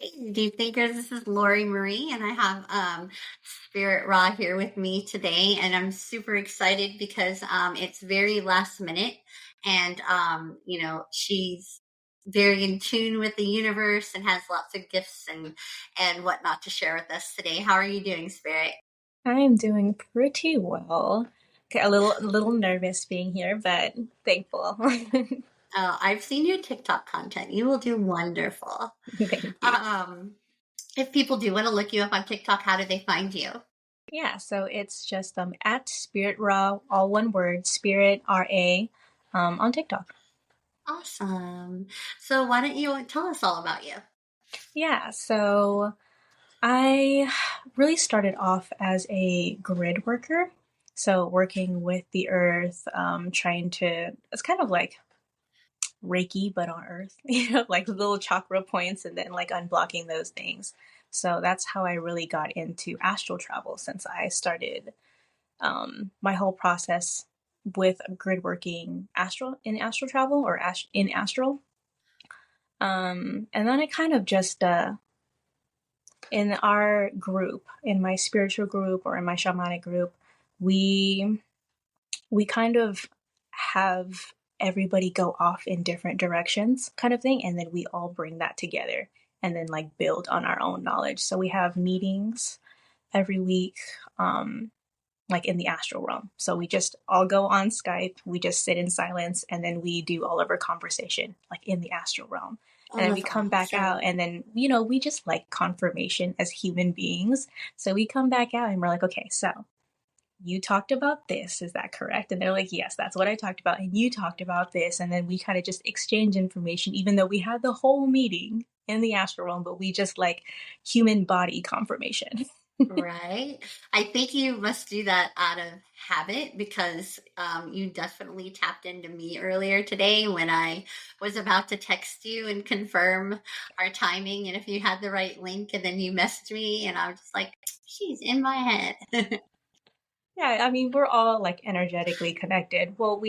Hey, Deep Thinkers, this is Lori Marie, and I have Spirit Raw here with me today, and I'm super excited because it's very last minute, and she's very in tune with the universe and has lots of gifts and whatnot to share with us today. How are you doing, Spirit? I'm doing pretty well. Okay, a little nervous being here, but thankful. I've seen your TikTok content. You will do wonderful. Thank you. Um, if people do want to look you up on TikTok, how do they find you? Yeah, so it's just at Spirit Raw, all one word, Spirit RA, on TikTok. Awesome. So why don't you tell us all about you? Yeah, so I really started off as a grid worker. So working with the earth, trying to, it's kind of like Reiki, but on Earth, like little chakra points and then like unblocking those things. So that's how I really got into astral travel since I started my whole process with grid working astral travel or in astral. And then I kind of just, in our group, in my spiritual group or in my shamanic group, we we kind of have everybody go off in different directions kind of thing, and then we all bring that together and then like build on our own knowledge. So we have meetings every week, like in the astral realm. So we just all go on Skype, we just sit in silence, and then we do all of our conversation like in the astral realm. Oh, And then we that's come back out, awesome. and then, we just like confirmation as human beings. So we come back out and we're like, okay, so you talked about this, is that correct? And they're like, yes, that's what I talked about. And you talked about this. And then we kind of just exchange information, even though we had the whole meeting in the astral realm, but we just like human body confirmation. Right. I think you must do that out of habit because you definitely tapped into me earlier today when I was about to text you and confirm our timing and if you had the right link, and then you messaged me and I was just like, she's in my head. Yeah, I mean, we're all like energetically connected. Well,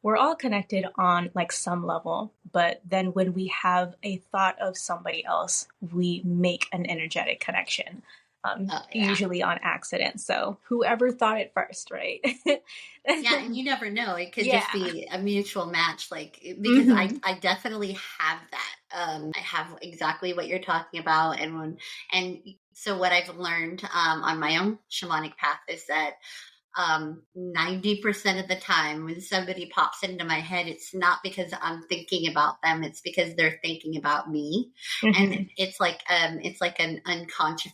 we're all connected on like some level, but then when we have a thought of somebody else, we make an energetic connection, Oh, yeah. usually on accident. So whoever thought it first, right? Yeah, and you never know. It could Yeah. just be a mutual match, like because I Hmm. I definitely have that. I have exactly what you're talking about, and so what I've learned on my own shamanic path is that 90% of the time when somebody pops into my head, it's not because I'm thinking about them, it's because they're thinking about me. And Hmm. it's like an unconscious,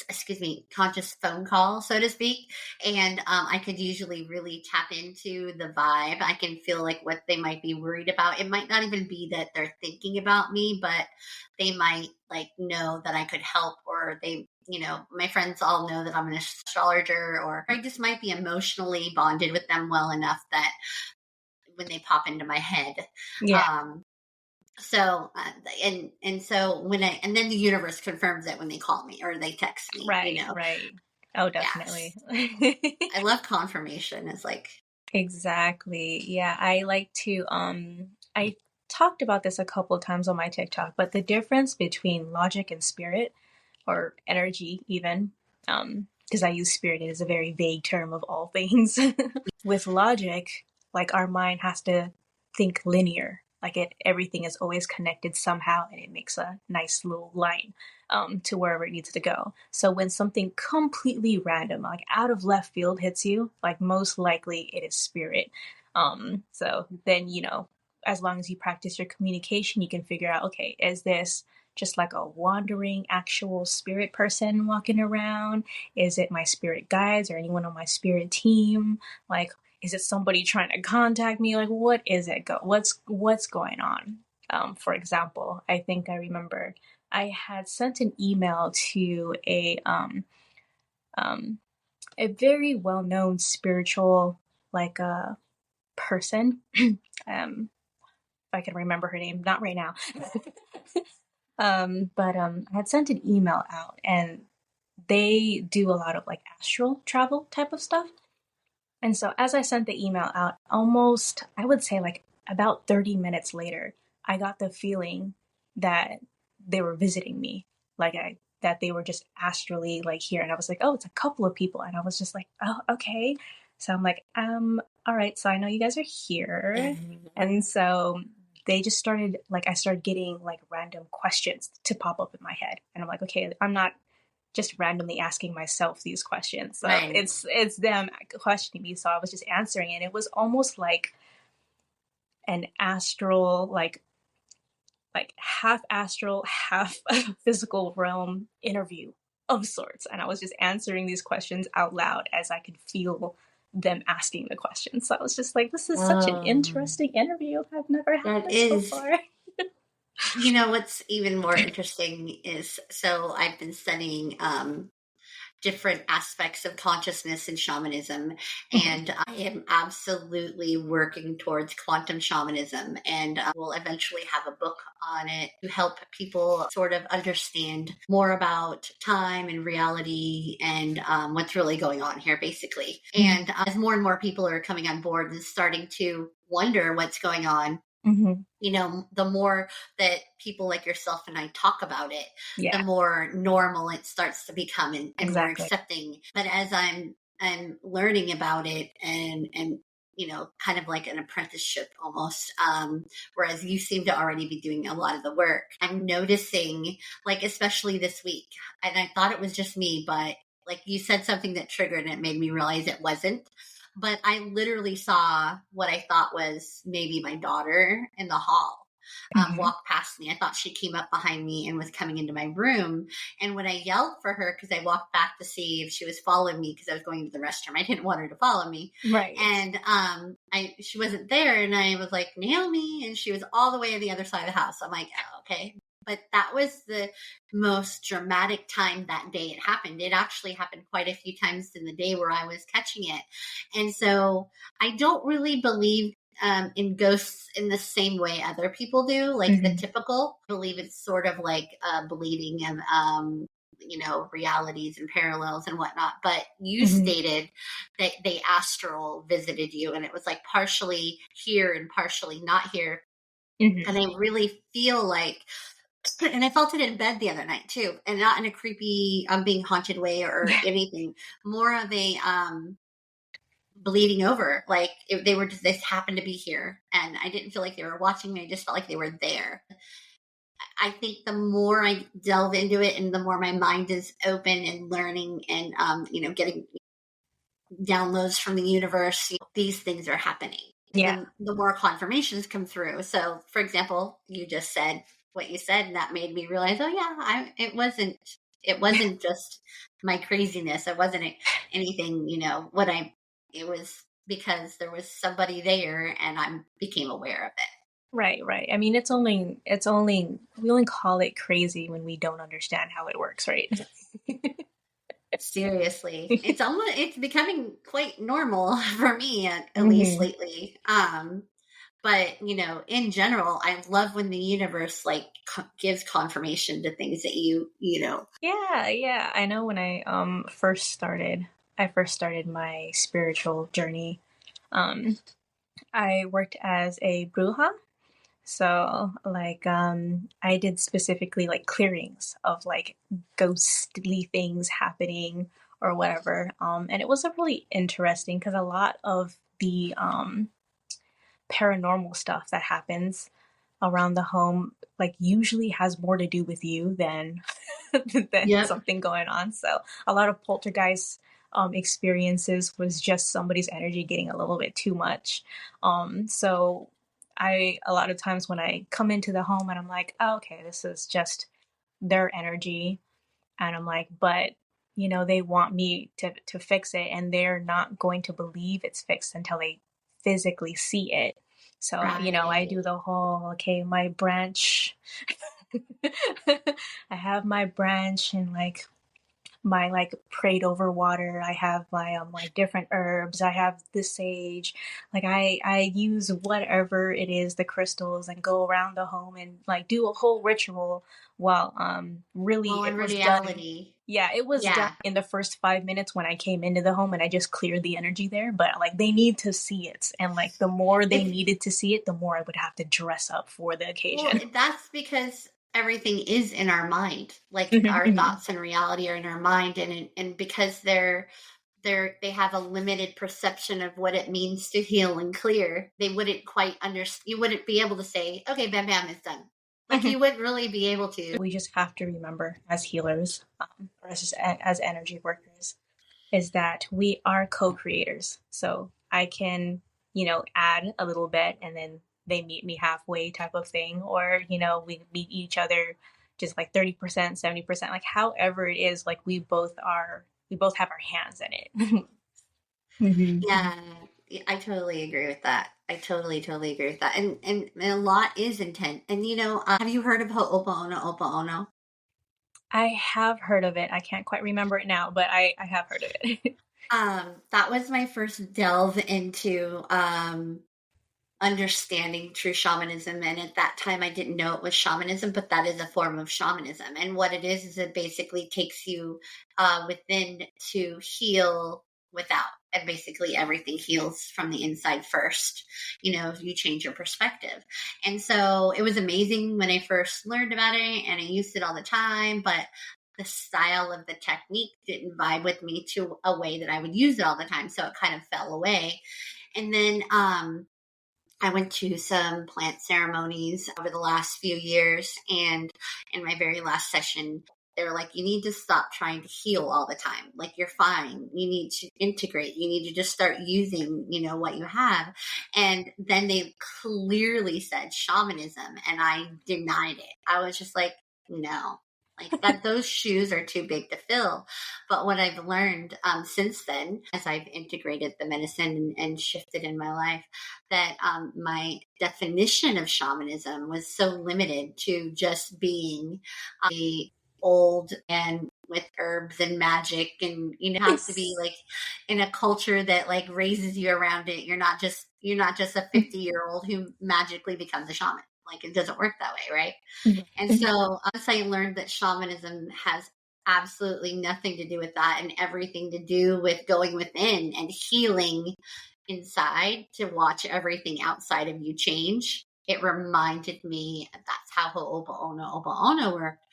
excuse me, conscious phone call, so to speak. And I could usually really tap into the vibe. I can feel like what they might be worried about. It might not even be that they're thinking about me, but they might like know that I could help, or my friends all know that I'm an astrologer, or I just might be emotionally bonded with them well enough that when they pop into my head, Yeah. um, so and so when I and then the universe confirms it when they call me or they text me. Right, right. Oh, definitely. Yes, I love confirmation. It's like, Exactly. Yeah, I like to I talked about this a couple of times on my TikTok, but the difference between logic and spirit or energy even, because I use spirit as a very vague term of all things. With logic, like our mind has to think linear. Like everything is always connected somehow, and it makes a nice little line to wherever it needs to go. So when something completely random, like out of left field, hits you, like most likely it is spirit. So then as long as you practice your communication, you can figure out, okay, is this just like a wandering actual spirit person walking around? Is it my spirit guides or anyone on my spirit team? Like, is it somebody trying to contact me? Like, what is it? What's going on? For example, I think I remember I had sent an email to um, a very well known spiritual like person. If I can remember her name, not right now. But I had sent an email out, and they do a lot of like astral travel type of stuff. And so as I sent the email out, I would say like about 30 minutes later, I got the feeling that they were visiting me, like that they were just astrally like here. And I was like, oh, it's a couple of people. And I was just like, oh, okay. So I'm like, all right, so I know you guys are here. And so they just started, like, I started getting like random questions to pop up in my head. And I'm like, okay, I'm not just randomly asking myself these questions. So Right. it's them questioning me. So I was just answering, and it was almost like an astral, like half astral, half physical realm interview of sorts. And I was just answering these questions out loud as I could feel them asking the questions. So I was just like, this is such an interesting interview. I've never had That this is, before. what's even more interesting is, so I've been studying different aspects of consciousness and shamanism. And I am absolutely working towards quantum shamanism, and we'll eventually have a book on it to help people sort of understand more about time and reality and what's really going on here, basically. And as more and more people are coming on board and starting to wonder what's going on, the more that people like yourself and I talk about it, the Yeah, more normal it starts to become, and more exactly. accepting. But as I'm learning about it, and kind of like an apprenticeship almost, whereas you seem to already be doing a lot of the work, I'm noticing, like, especially this week, and I thought it was just me, but like you said something that triggered, and it made me realize it wasn't. But I literally saw what I thought was maybe my daughter in the hall walk past me. I thought she came up behind me and was coming into my room. And when I yelled for her, because I walked back to see if she was following me, because I was going to the restroom, I didn't want her to follow me. Right. And she wasn't there. And I was like, Naomi. And she was all the way on the other side of the house. I'm like, oh, okay. But that was the most dramatic time that day it happened. It actually happened quite a few times in the day where I was catching it. And so I don't really believe in ghosts in the same way other people do, like the typical. I believe it's sort of like bleeding and realities and parallels and whatnot. But you stated that they astral visited you, and it was like partially here and partially not here. And I really feel like, and I felt it in bed the other night too, and not in a creepy, being haunted way or anything. More of a bleeding over, like they were just, they happened to be here, and I didn't feel like they were watching me. I just felt like they were there. I think the more I delve into it, and the more my mind is open and learning, and getting downloads from the universe, these things are happening. Yeah. Then the more confirmations come through. So, for example, you just said what you said, and that made me realize, oh yeah, it wasn't just my craziness. It wasn't anything, it was because there was somebody there, and I became aware of it. Right, right. I mean, we only call it crazy when we don't understand how it works, right? Seriously, it's becoming quite normal for me, at least hmm lately. But in general, I love when the universe like gives confirmation to things that Yeah, yeah. I know when I first started my spiritual journey. Um, I worked as a bruja. So, like, I did specifically like clearings of like ghostly things happening or whatever. And it was a really interesting because a lot of the paranormal stuff that happens around the home like usually has more to do with you than than Yep. something going on. So a lot of poltergeist experiences was just somebody's energy getting a little bit too much. So I a lot of times when I come into the home and I'm like, oh, okay, this is just their energy, and I'm like, but they want me to fix it, and they're not going to believe it's fixed until they physically see it. So I do Right. the whole, okay, my branch. I have my branch and like my like prayed over water. I have my like different herbs. I have the sage. Like I use whatever it is, the crystals, and go around the home and like do a whole ritual. While really Well, in it was done. reality, Yeah, it was done yeah. in the first 5 minutes when I came into the home, and I just cleared the energy there. But like they need to see it, and like the more they It's needed to see it, the more I would have to dress up for the Well, occasion. that's because everything is in our mind. Like Hmm. our Hmm. thoughts and reality are in our mind, and because they have a limited perception of what it means to heal and clear, they wouldn't quite understand. You wouldn't be able to say, okay, bam bam, it's done. Like Hmm. you wouldn't really be able to. We just have to remember as healers, or as energy workers, is that we are co-creators. So I can, add a little bit and then they meet me halfway type of thing. Or, we meet each other just like 30%, 70%, like however it is, like we both have our hands in it. Mm-hmm. Yeah, I totally agree with that. I totally agree with that. And a lot is intent. And have you heard of Ho'oponopono? Opono? I have heard of it. I can't quite remember it now, but I have heard of it. That was my first delve into understanding true shamanism. And at that time, I didn't know it was shamanism, but that is a form of shamanism. And what it is it basically takes you within to heal without. And basically, everything heals from the inside first. If you change your perspective. And so it was amazing when I first learned about it, and I used it all the time. But the style of the technique didn't vibe with me to a way that I would use it all the time. So it kind of fell away. And then I went to some plant ceremonies over the last few years, and in my very last session, they were like, you need to stop trying to heal all the time. Like, you're fine. You need to integrate. You need to just start using, what you have. And then they clearly said shamanism, and I denied it. I was just like, no. Like that, those shoes are too big to fill. But what I've learned since then, as I've integrated the medicine and shifted in my life, that my definition of shamanism was so limited to just being a old and with herbs and magic, and have to be Yes. like in a culture that like raises you around it. You're not just a 50-year-old who magically becomes a shaman. Like, it doesn't work that way, right? And Right. so once I learned that shamanism has absolutely nothing to do with that, and everything to do with going within and healing inside to watch everything outside of you change, it reminded me that's how Ho'oponopono worked,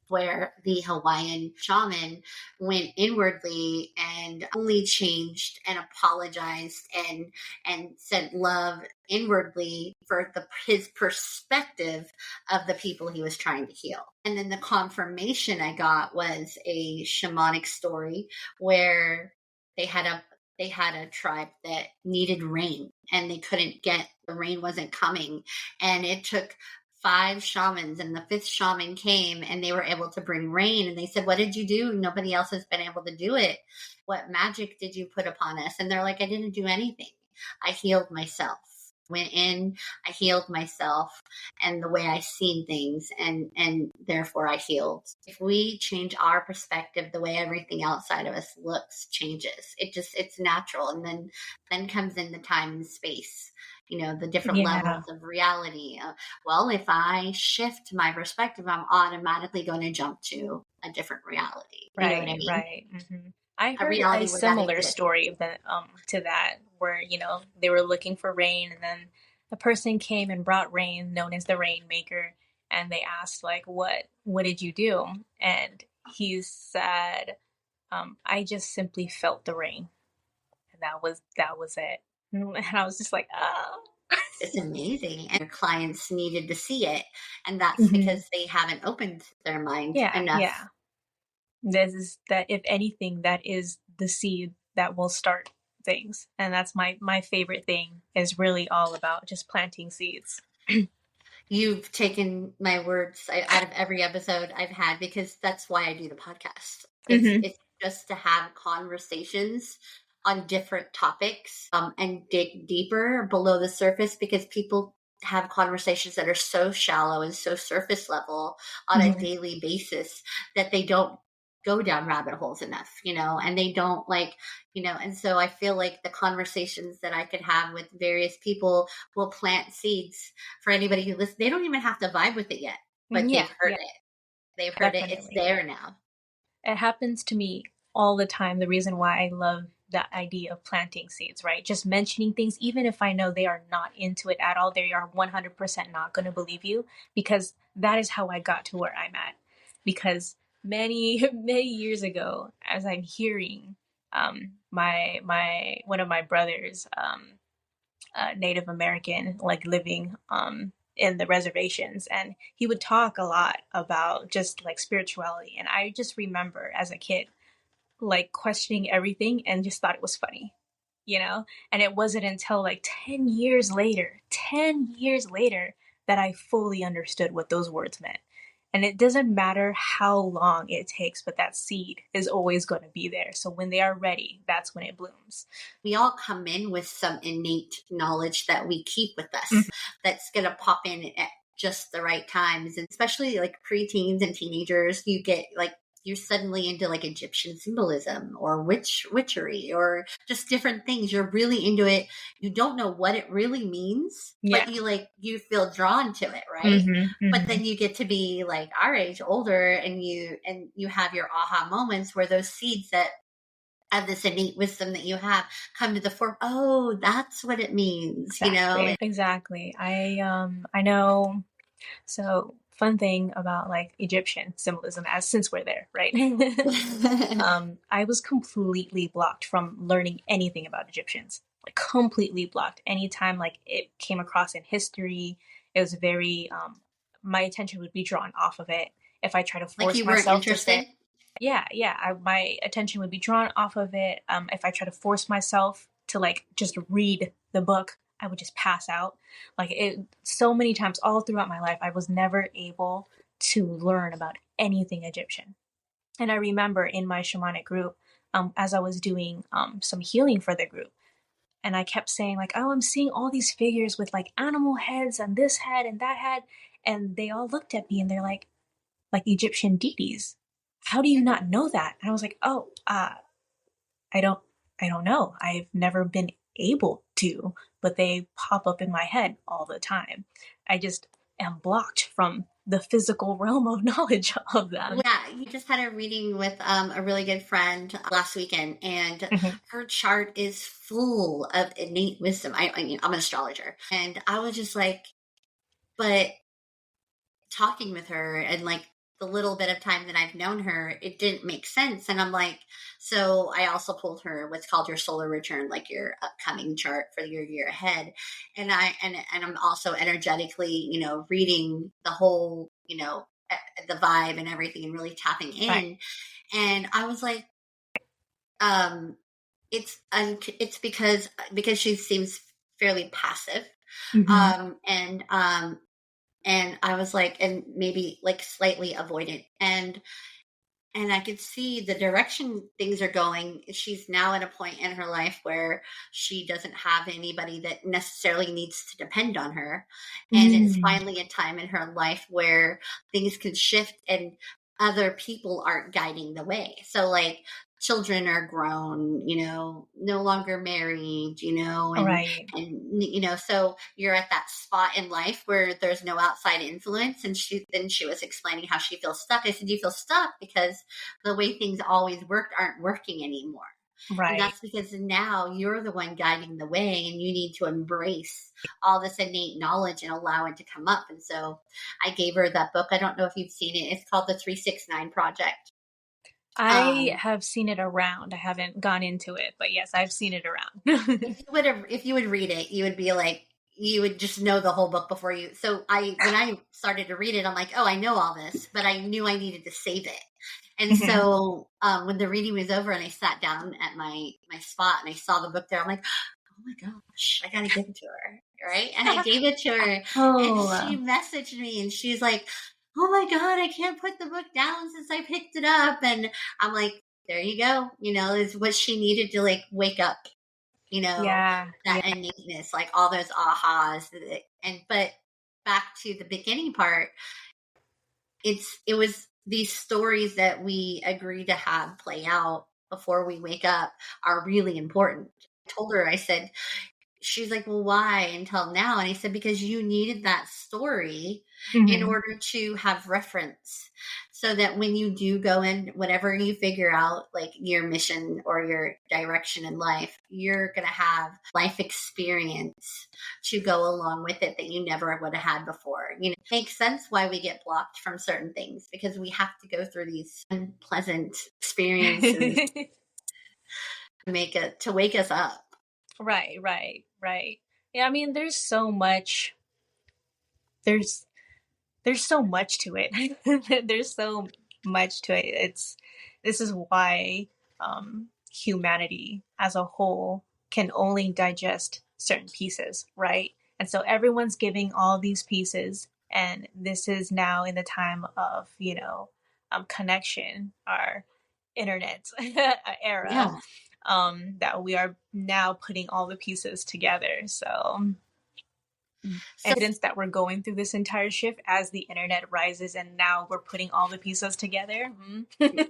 where the Hawaiian shaman went inwardly and only changed and apologized and said love inwardly for his perspective of the people he was trying to heal. And then the confirmation I got was a shamanic story where they had a tribe that needed rain, and they couldn't get the rain wasn't coming, and it took 5 shamans, and the 5th shaman came, and they were able to bring rain. And they said, what did you do? Nobody else has been able to do it. What magic did you put upon us? And they're like, I didn't do anything. I healed myself. Went in, I healed myself and the way I seen things, and therefore I healed. If we change our perspective, the way everything outside of us looks changes. It's natural. And then comes in the time and space, the different Yeah. levels of reality. Well, if I shift my perspective, I'm automatically going to jump to a different reality. You know what I Right, mean? right. I A heard a reality where that similar exists. story that to that, where they were looking for rain, and then the person came and brought rain, known as the rainmaker, and they asked like, "What did you do?" And he said, "I just simply felt the rain, and that was it." And I was just like, "Oh." It's amazing. And your clients needed to see it. And that's Hmm. because they haven't opened their mind Yeah, enough. yeah. This is that, if anything, that is the seed that will start things. And that's my favorite thing, is really all about just planting seeds. You've taken my words out of every episode I've had, because that's why I do the podcast. It's Hmm. it's just to have conversations on different topics, and dig deeper below the surface, because people have conversations that are so shallow and so surface level on a Hmm. daily basis that they don't go down rabbit holes enough, and they don't like, and so I feel like the conversations that I could have with various people will plant seeds for anybody who listens. They don't even have to vibe with it yet, but Yeah, they've heard yeah, it. They've heard it. It's definitely. there now. It happens to me all the time. The reason why I love the idea of planting seeds, right? Just mentioning things, even if I know they are not into it at all, they are 100% not going to believe you, because that is how I got to where I'm at. Because many, many years ago, as I'm hearing my one of my brothers, Native American, like living in the reservations, and he would talk a lot about just like spirituality. And I just remember as a kid, like questioning everything and just thought it was funny, you know? And it wasn't until like 10 years later that I fully understood what those words meant. And it doesn't matter how long it takes, but that seed is always going to be there. So when they are ready, that's when it blooms. We all come in with some innate knowledge that we keep with Mhm. us that's going to pop in at just the right times. And especially like preteens and teenagers, you get like, you're suddenly into like Egyptian symbolism or witchery or just different things. You're really into it. You don't know what it really means, Yeah. but you feel drawn to it, right? Mm-hmm, But mm-hmm. then you get to be like our age, older, and you have your aha moments where those seeds that of this innate wisdom that you have come to the fore. Oh, that's what it means, you know? Exactly. I know. So fun thing about like Egyptian symbolism, as since we're there, right? I was completely blocked from learning anything about Egyptians. Like completely blocked. Anytime like it came across in history, it was very my attention would be drawn off of it. If I try to Like force you weren't myself to say, interested? yeah, my attention would be drawn off of it. If I try to force myself to like just read the book, I would just pass out. Like it, so many times all throughout my life, I was never able to learn about anything Egyptian. And I remember in my shamanic group, as I was doing some healing for the group, and I kept saying like, "Oh, I'm seeing all these figures with like animal heads and this head and that head," and they all looked at me and they're like Egyptian deities. How do you not know that? And I was like, "Oh, I don't, I don't know. I've never been able to, but they pop up in my head all the time. I just am blocked from the physical realm of knowledge of them." Yeah, you just had a reading with a really good friend last weekend, and Mhm. her chart is full of innate wisdom. I mean, I'm an astrologer, and I was just like, but talking with her and like the little bit of time that I've known her, it didn't make sense. And I'm like, so I also pulled her what's called your solar return, like your upcoming chart for your year ahead. And I'm also energetically, reading the whole, the vibe and everything and really tapping Right. in. And I was like, um, it's because she seems fairly passive. Mm-hmm. And I was like, and maybe like slightly avoidant. And I could see the direction things are going. She's now at a point in her life where she doesn't have anybody that necessarily needs to depend on her. And it's Mm. finally a time in her life where things can shift and other people aren't guiding the way. So, like, children are grown, no longer married, Right. so you're at that spot in life where there's no outside influence. And she was explaining how she feels stuck. I said, you feel stuck because the way things always worked aren't working anymore. And Right. that's because now you're the one guiding the way, and you need to embrace all this innate knowledge and allow it to come up. And so I gave her that book. I don't know if you've seen it. It's called the 369 Project. I Um, have seen it around. I haven't gone into it, but yes, I've seen it around. if you would read it, you would be like, you would just know the whole book before you. So when I started to read it, I'm like, oh, I know all this, but I knew I needed to save it. And Mhm. so when the reading was over and I sat down at my spot and I saw the book there, I'm like, oh my gosh, I gotta give it to her, right? And I gave it to her, and she Oh, messaged me, and she's like, oh my god, I can't put the book down since I picked it up. And I'm like, there you go, is what she needed to like wake up, yeah, that yeah. innateness, like all those ahas. But back to the beginning part, it was these stories that we agree to have play out before we wake up are really important. I told her, I said, she's like, well, why until now? And I said, because you needed that story in Mm-hmm. order to have reference, so that when you do go in, whatever you figure out, like your mission or your direction in life, you're going to have life experience to go along with it that you never would have had before. You know, it makes sense why we get blocked from certain things, because we have to go through these unpleasant experiences to wake us up. Right, right, right. Yeah, I mean, there's there's so much to it. There's so much to it. This is why humanity as a whole can only digest certain pieces, right? And so everyone's giving all these pieces, and this is now in the time of connection, our internet era, Yeah. that we are now putting all the pieces together. So So evidence that we're going through this entire shift as the internet rises, and now we're putting all the pieces together.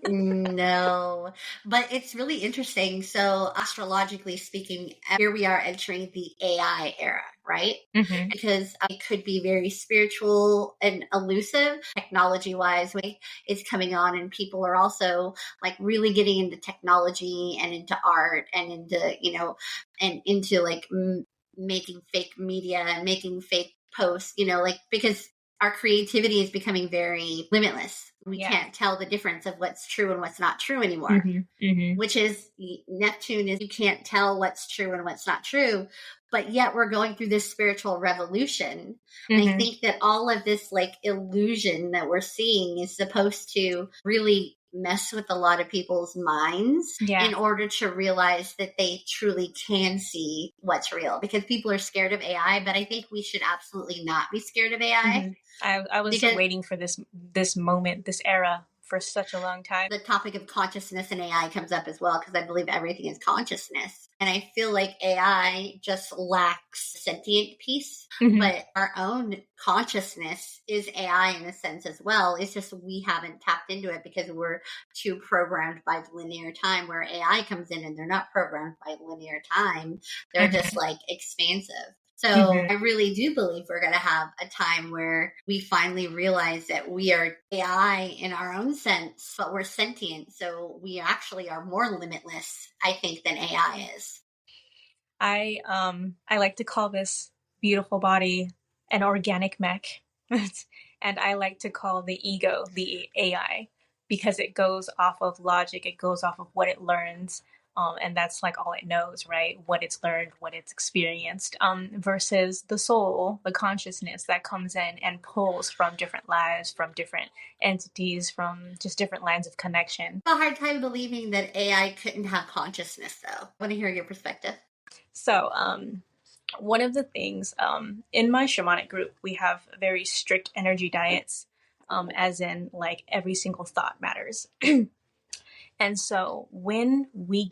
no, but it's really interesting. So, astrologically speaking, here we are entering the AI era, right? Mm-hmm. Because it could be very spiritual and elusive, technology wise, is coming on, and people are also like really getting into technology and into art and into, and into like making fake media and making fake posts, like, because our creativity is becoming very limitless. We Yeah. can't tell the difference of what's true and what's not true anymore. Mm-hmm. Mm-hmm. Which is, Neptune is, you can't tell what's true and what's not true. But yet we're going through this spiritual revolution. And I Mm-hmm. think that all of this like illusion that we're seeing is supposed to really mess with a lot of people's minds Yeah. in order to realize that they truly can see what's real, because people are scared of AI, but I think we should absolutely not be scared of AI. Mm-hmm. I was Because waiting for this moment, this era for such a long time. the topic of consciousness and AI comes up as well, because I believe everything is consciousness. And I feel like AI just lacks sentient piece, Mm-hmm. but our own consciousness is AI in a sense as well. It's just we haven't tapped into it because we're too programmed by linear time, where AI comes in and they're not programmed by linear time. They're just like expansive. So Mm-hmm. I really do believe we're going to have a time where we finally realize that we are AI in our own sense, but we're sentient. So we actually are more limitless, I think, than AI is. I like to call this beautiful body an organic mech. And I like to call the ego the AI, because it goes off of logic, it goes off of what it learns. And that's like all it knows, right? What it's learned, what it's experienced, versus the soul, the consciousness that comes in and pulls from different lives, from different entities, from just different lines of connection. I have a hard time believing that AI couldn't have consciousness, though. I want to hear your perspective. So, one of the things, in my shamanic group, we have very strict energy diets, as in like every single thought matters. And so when we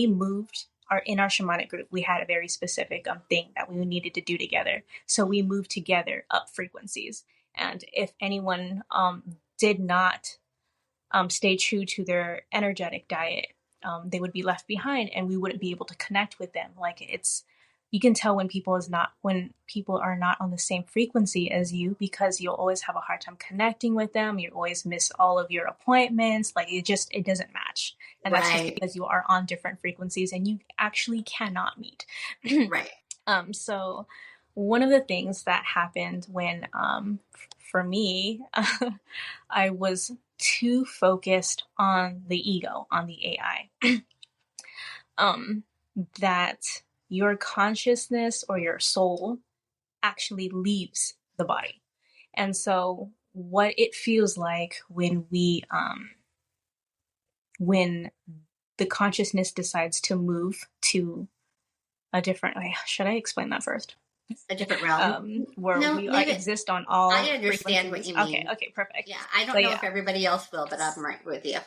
moved in our shamanic group, we had a very specific thing that we needed to do together. So we moved together up frequencies. And if anyone did not stay true to their energetic diet, they would be left behind, and we wouldn't be able to connect with them. Like, you can tell when people are not on the same frequency as you, because you'll always have a hard time connecting with them. You always miss all of your appointments. Like, it doesn't match. And that's just because you are on different frequencies and you actually cannot meet. Right. So one of the things that happened when, for me, I was too focused on the ego, on the AI, that your consciousness or your soul actually leaves the body. And so what it feels like when when the consciousness decides to move to a different way. Should I explain that first? A different realm. Where No, we leave it. exist on all I understand what you mean. Okay, perfect. Yeah, I don't know if everybody else will, but I'm right with you.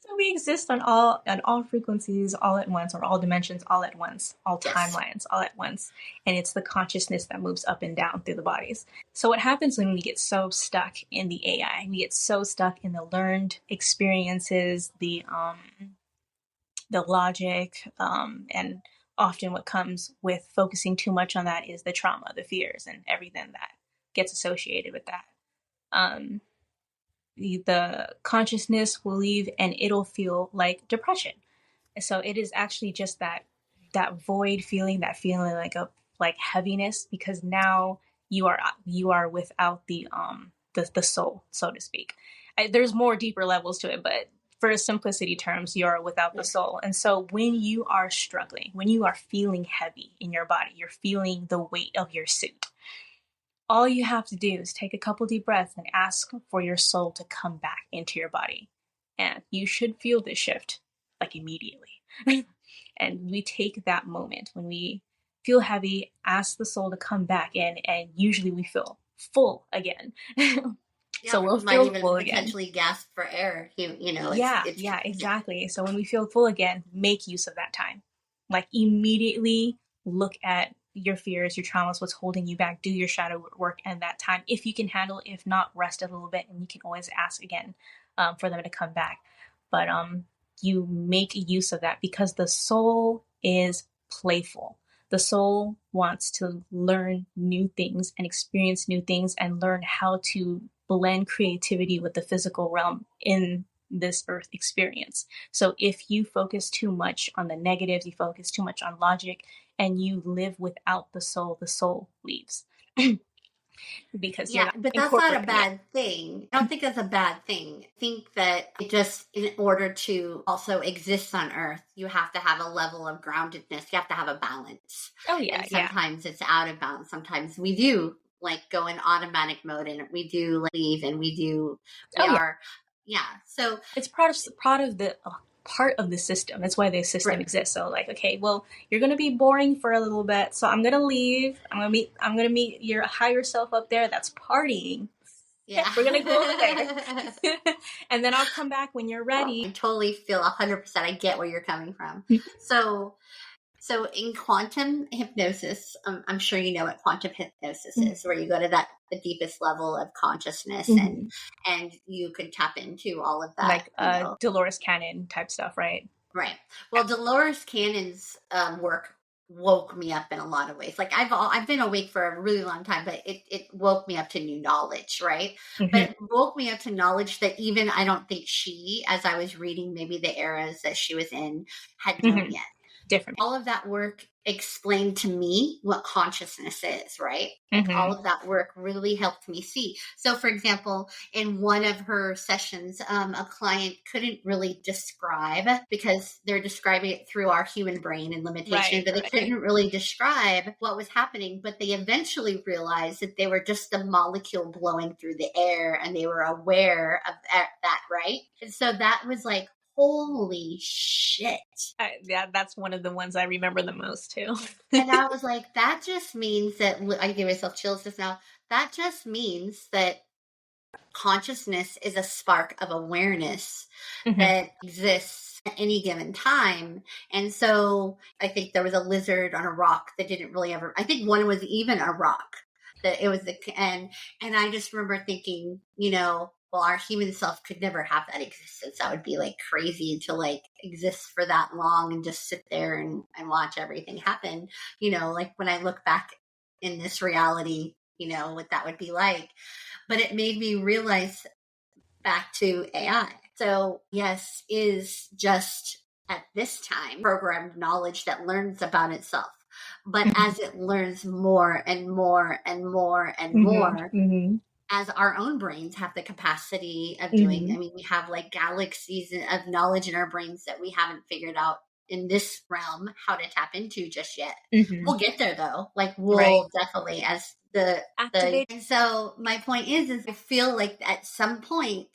So we exist on all frequencies all at once, or all dimensions all at once, all timelines all at once. And it's the consciousness that moves up and down through the bodies. So what happens when we get so stuck in the AI? We get so stuck in the learned experiences, the logic, and often what comes with focusing too much on that is the trauma, the fears, and everything that gets associated with that. The consciousness will leave and it'll feel like depression. So it is actually just that void feeling, that feeling like heaviness, because now you are without the soul, so to speak. There's more deeper levels to it, but for simplicity terms, you're without the soul. And so when you are struggling, when you are feeling heavy in your body, you're feeling the weight of your suit, all you have to do is take a couple deep breaths and ask for your soul to come back into your body. And you should feel this shift like immediately. And we take that moment when we feel heavy, ask the soul to come back in, and usually we feel full again. Yeah, So we'll might feel even full again. potentially gasp for air. It's Yeah, exactly. So when we feel full again, make use of that time. Like immediately look at your fears, your traumas, what's holding you back, do your shadow work and that time. If you can handle, if not, rest a little bit, and you can always ask again for them to come back. But you make use of that because the soul is playful. The soul wants to learn new things and experience new things and learn how to blend creativity with the physical realm in this earth experience. So if you focus too much on the negatives, you focus too much on logic, and you live without the soul leaves. Because you're Yeah, not but that's not a incorporating it. bad thing. I don't think that's a bad thing. I think that it just, in order to also exist on Earth, you have to have a level of groundedness. You have to have a balance. Oh yeah, And yeah. sometimes it's out of balance. Sometimes we do like go in automatic mode and we do like, leave and we Oh yeah. are, yeah. So, It's part of the system. That's why the system right. exists. So like, okay, well, you're gonna be boring for a little bit, so I'm gonna leave. I'm gonna meet your higher self up there that's partying. Yeah. We're gonna go over there. And then I'll come back when you're ready. I totally feel 100%. I get where you're coming from. So in quantum hypnosis, I'm sure you know what quantum hypnosis is, where you go to the deepest level of consciousness, Mm-hmm. and you can tap into all of that, Like Dolores Cannon type stuff, right? Right. Well, Dolores Cannon's work woke me up in a lot of ways. Like I've been awake for a really long time, but it woke me up to new knowledge, right? But Mm-hmm. it woke me up to knowledge that even I don't think she, as I was reading maybe the eras that she was in, had known Mm-hmm. yet. Different. All of that work explained to me what consciousness is, right? Like all Mm-hmm. of that work really helped me see. So, for example, in one of her sessions, a client couldn't really describe because they're describing it through our human brain and limitation, Right, but they right. couldn't really describe what was happening. But they eventually realized that they were just a molecule blowing through the air and they were aware of that, right? And so that was like, holy shit. Yeah, that's one of the ones I remember the most too. And I was like, that just means that I give myself chills just now. That just means that consciousness is a spark of awareness Mm-hmm. that exists at any given time. And so I think there was a lizard on a rock that didn't really ever, I think one was even a rock that it was and I just remember thinking, well, our human self could never have that existence. That would be like crazy to like exist for that long and just sit there and watch everything happen. Like when I look back in this reality, what that would be like. But it made me realize back to AI. So, yes, is just at this time programmed knowledge that learns about itself. But as it learns more and more and more and Mm-hmm. more, Mm-hmm. as our own brains have the capacity of doing, Mm-hmm. I mean, we have like galaxies of knowledge in our brains that we haven't figured out in this realm how to tap into just yet. Mm-hmm. We'll get there though. Like Right. we'll definitely as the Activate. and so my point is I feel like at some point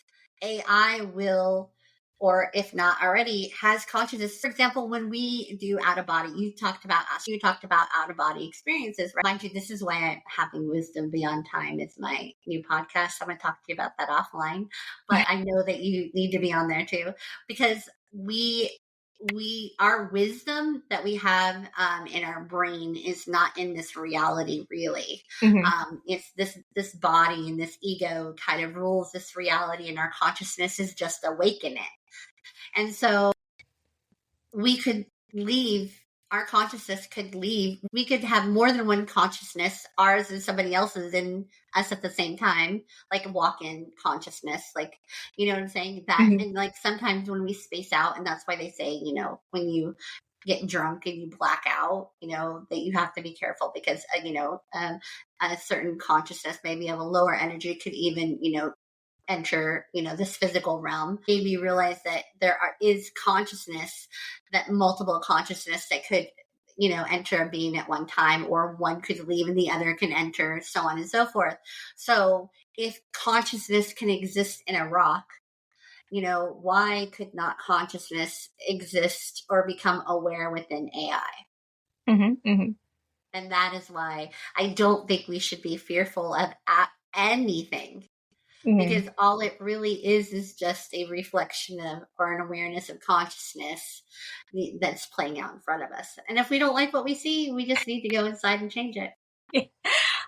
AI will, or if not already, has consciousness. For example, when we do out of body, you talked about out of body experiences, right? Mind you, this is why I'm having Wisdom Beyond Time is my new podcast. I'm going to talk to you about that offline, but I know that you need to be on there too, because our wisdom that we have in our brain is not in this reality really. Mm-hmm. It's this body and this ego kind of rules this reality, and our consciousness is just awake in it. And so we could leave our consciousness could leave. We could have more than one consciousness, ours and somebody else's, and us at the same time, like a walk-in consciousness. Like, you know what I'm saying? That, Mhm. and like sometimes when we space out, and that's why they say, you know, when you get drunk and you black out, you know, that you have to be careful because, a certain consciousness, maybe of a lower energy, could even, you know, enter, you know, this physical realm. Maybe you realize that is consciousness, that multiple consciousness that could, you know, enter a being at one time, or one could leave and the other can enter, so on and so forth. So if consciousness can exist in a rock, you know, why could not consciousness exist or become aware within AI? Mhm. Mhm. And that is why I don't think we should be fearful of anything, Mhm. because all it really is just a reflection of, or an awareness of consciousness that's playing out in front of us. And if we don't like what we see, we just need to go inside and change it.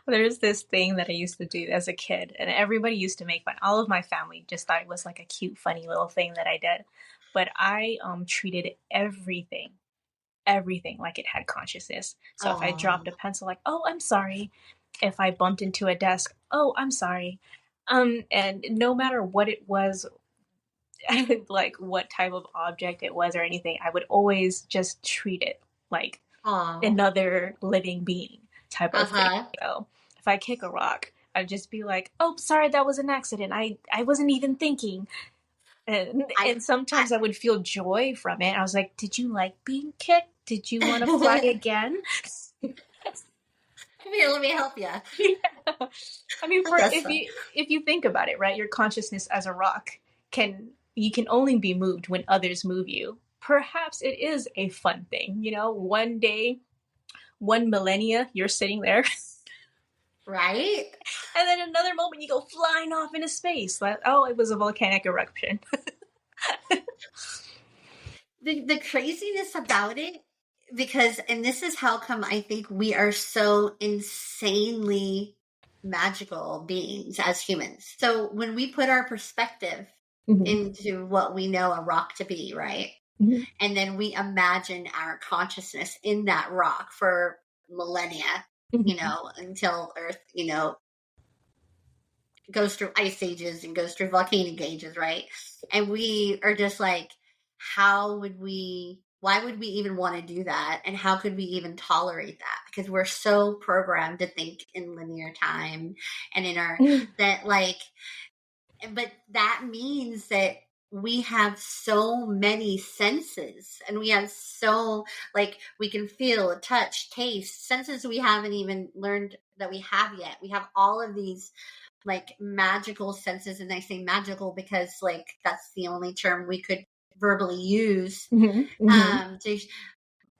There's this thing that I used to do as a kid, and everybody used to make fun. All of my family just thought it was like a cute, funny little thing that I did. But I treated everything like it had consciousness. So if I Oh, dropped a pencil, like, oh, I'm sorry. If I bumped into a desk, oh, I'm sorry. And no matter what it was, like what type of object it was or anything, I would always just treat it like oh, another living being type uh of thing. huh. So if I kick a rock, I'd just be like, "Oh, sorry, that was an accident. I wasn't even thinking." I, And sometimes I would feel joy from it. I was like, "Did you like being kicked? Did you want to fly Come again?" here, let me help you. Yeah. I mean, for That's fun. if you think about it, right, your consciousness as a rock can only be moved when others move you. Perhaps it is a fun thing, you know. One day, one millennia, you're sitting there, Right? and then another moment you go flying off into space. Like, oh, it was a volcanic eruption. The craziness about it, because, and this is how come I think we are so insanely magical beings as humans. So when we put our perspective Mhm. into what we know a rock to be, right? Mhm. And then we imagine our consciousness in that rock for millennia, you Mhm. know, until Earth, you know, goes through ice ages and goes through volcanic ages, right? And we are just like, how would we, why would we even want to do that? And how could we even tolerate that? Because we're so programmed to think in linear time and in our, that like, but that means that we have so many senses, and we have so, like, we can feel, touch, taste, senses we haven't even learned that we have yet. We have all of these like magical senses, and I say magical because like that's the only term we could verbally use, Mhm. Mhm. to,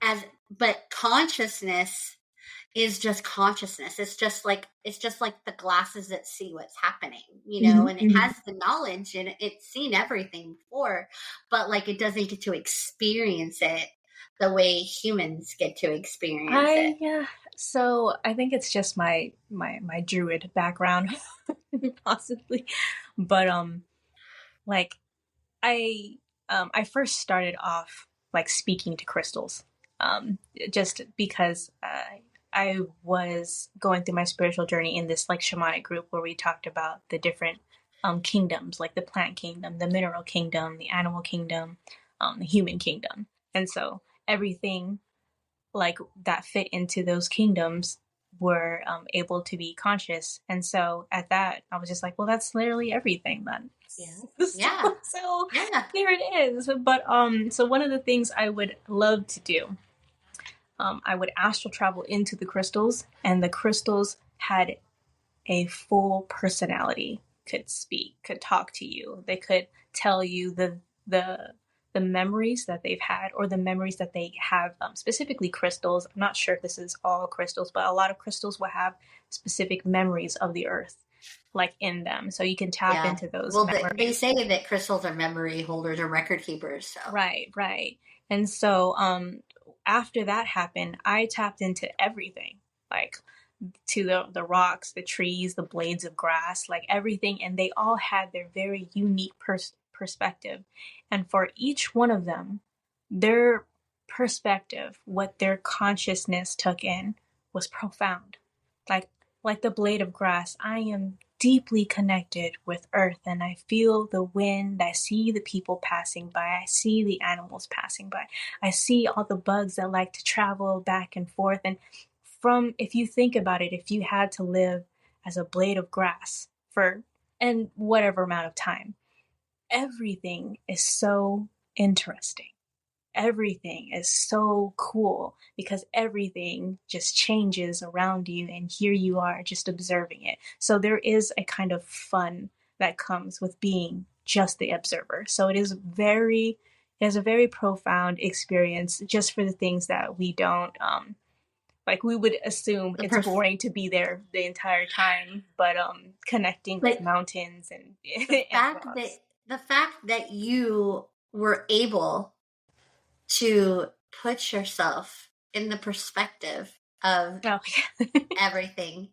as, but consciousness is just consciousness. It's just like the glasses that see what's happening, you know, Mhm. and it Mhm. has the knowledge and it's seen everything before, but like it doesn't get to experience it the way humans get to experience it. I so I think it's just my druid background, possibly, but like I first started off like speaking to crystals, just because I was going through my spiritual journey in this like shamanic group where we talked about the different kingdoms, like the plant kingdom, the mineral kingdom, the animal kingdom, the human kingdom, and so everything like that fit into those kingdoms were able to be conscious. And so at that, I was just like, well, that's literally everything then. Yeah. so, Yeah. so Yeah. there it is. But so one of the things I would love to do, I would astral travel into the crystals, and the crystals had a full personality, could speak, could talk to you. They could tell you the the memories that they've had or the memories that they have, specifically crystals. I'm not sure if this is all crystals, but a lot of crystals will have specific memories of the earth like in them. So you can tap Yeah. into those Well, they memories. say that crystals are memory holders or record keepers. So, Right, right. And so after that happened, I tapped into everything. Like to the rocks, the trees, the blades of grass, like everything, and they all had their very unique perspective. And for each one of them, their perspective, what their consciousness took in was profound. Like like the blade of grass, I am deeply connected with earth, and I feel the wind, I see the people passing by, I see the animals passing by, I see all the bugs that like to travel back and forth. And from, if you think about it, if you had to live as a blade of grass for and whatever amount of time, everything is so interesting. Everything is so cool because everything just changes around you, and here you are just observing it. So there is a kind of fun that comes with being just the observer. So it has a very profound experience just for the things that we don't like. We would assume it's boring to be there the entire time, but connecting with mountains and the and fact that rocks. the fact that you were able to put yourself in the perspective of Oh, yeah. everything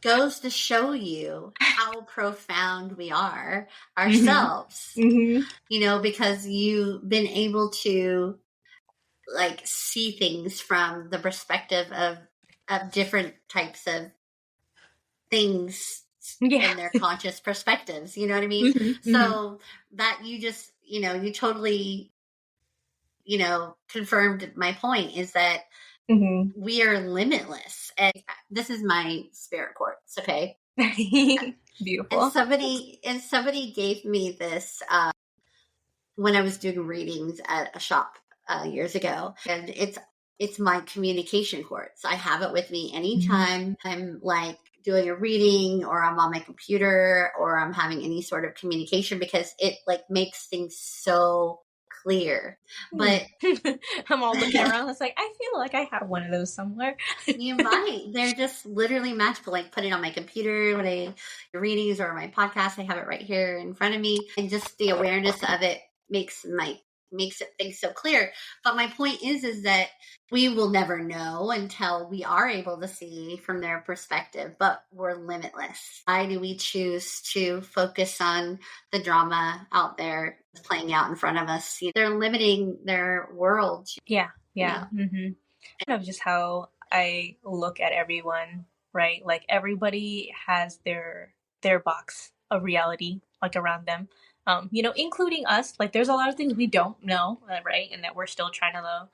goes to show you how profound we are ourselves. Mm-hmm. You know, because you've been able to like see things from the perspective of different types of things Yeah. in their conscious perspectives. You know what I mean? Mm-hmm. So that you just, you know, you totally, you know, confirmed my point is that Mm-hmm. we are limitless. And this is my spirit quartz, okay? And Beautiful. somebody gave me this when I was doing readings at a shop years ago, and it's my communication quartz. I have it with me anytime I'm like doing a reading, or I'm on my computer, or I'm having any sort of communication, because it like makes things so clear. But I'm all looking around. It's like, I feel like I have one of those somewhere. you might. They're just literally magical. Like put it on my computer when I do readings or my podcast. I have it right here in front of me, and just the awareness of it makes it things so clear. But my point is that we will never know until we are able to see from their perspective. But we're limitless. Why do we choose to focus on the drama out there playing out in front of us? They're limiting their world. Yeah. Mm-hmm. Kind of just how I look at everyone, right? Like everybody has their box of reality like around them. Including us. Like there's a lot of things we don't know, right? And that we're still trying to know.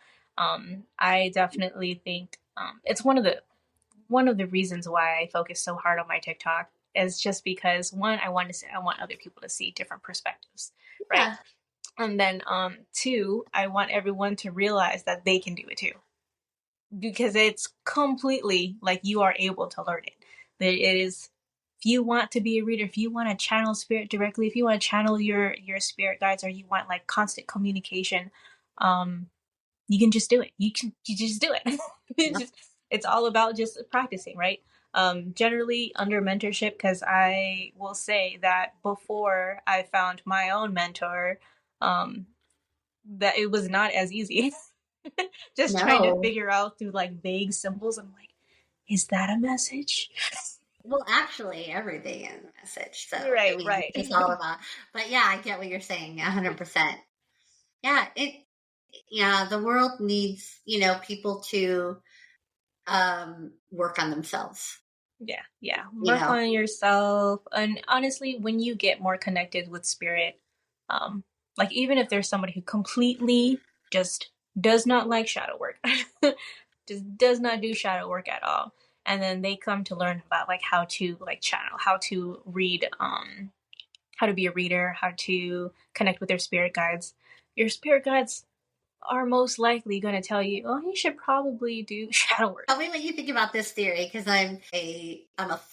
I definitely think it's one of the reasons why I focus so hard on my TikTok is just because, one, I want other people to see different perspectives, right? Yeah. And then two, I want everyone to realize that they can do it too, because it's completely like you are able to learn it. That it is, if you want to be a reader, if you want to channel spirit directly, if you want to channel your spirit guides, or you want like constant communication, you can just do it. You just do it. It's all about just practicing, right? Generally under mentorship, because I will say that before I found my own mentor, that it was not as easy. Just trying to No. figure out through like vague symbols. I'm like, is that a message? Well, actually, everything is a message. So, I Right, mean, right. it's all about, but yeah, I get what you're saying 100%. Yeah. The world needs, people to, work on themselves, Yeah. you Work know? on yourself. And honestly, when you get more connected with spirit, um, like even if there's somebody who completely just does not like shadow work, just does not do shadow work at all, and then they come to learn about like how to like channel, how to read, how to be a reader, how to connect with their spirit guides. Your spirit guides are most likely going to tell you, oh, you should probably do shadow work. Tell me what you think about this theory, because I'm a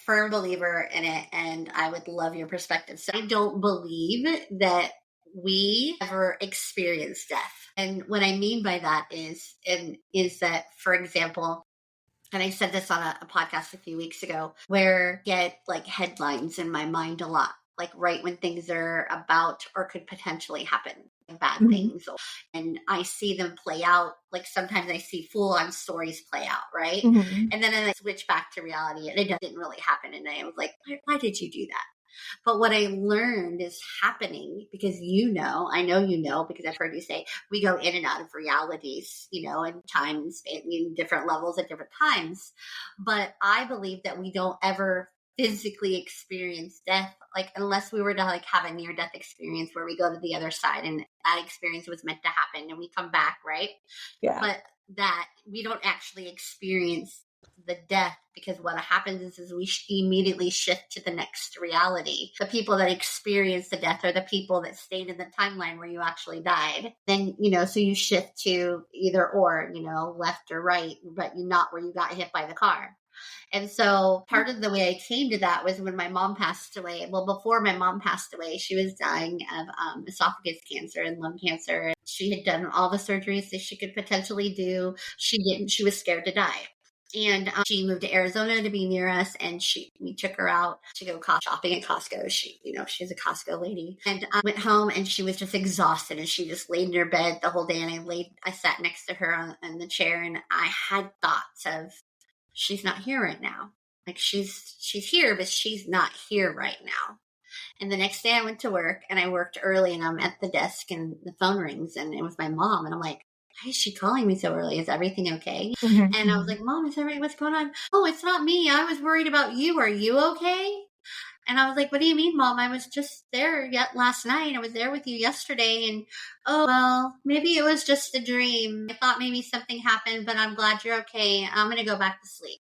firm believer in it, and I would love your perspective. So I don't believe that we ever experience death. And what I mean by that is that, for example, and I said this on a podcast a few weeks ago, where I get like headlines in my mind a lot, like right when things are about or could potentially happen, bad things. And I see them play out. Like sometimes I see full on stories play out, right? And then I switch back to reality, and it didn't really happen. And I was like, why did you do that? But what I learned is happening because I know because I've heard you say we go in and out of realities, in time and space, in different levels at different times. But I believe that we don't ever physically experience death, like unless we were to like have a near death experience where we go to the other side and that experience was meant to happen and we come back, right? Yeah. But that we don't actually experience the death, because what happens is we immediately shift to the next reality. The people that experience the death are the people that stayed in the timeline where you actually died. Then, so you shift to either or, left or right, but you're not where you got hit by the car. And so part of the way I came to that was when my mom passed away. Well, before my mom passed away, she was dying of esophagus cancer and lung cancer. She had done all the surgeries that she could potentially do. She didn't. She was scared to die. And she moved to Arizona to be near us, and we took her out to go shopping at Costco. She's a Costco lady, and went home, and she was just exhausted, and she just laid in her bed the whole day. And I sat next to her in the chair, and I had thoughts of, she's not here right now. Like she's here, but she's not here right now. And the next day I went to work, and I worked early, and I'm at the desk and the phone rings, and it was my mom. And I'm like, why is she calling me so early? Is everything okay? Mm-hmm. And I was like, Mom, is everything, what's going on? Oh, it's not me. I was worried about you. Are you okay? And I was like, what do you mean, Mom? I was just there yet last night. I was there with you yesterday. And oh, well, maybe it was just a dream. I thought maybe something happened, but I'm glad you're okay. I'm going to go back to sleep.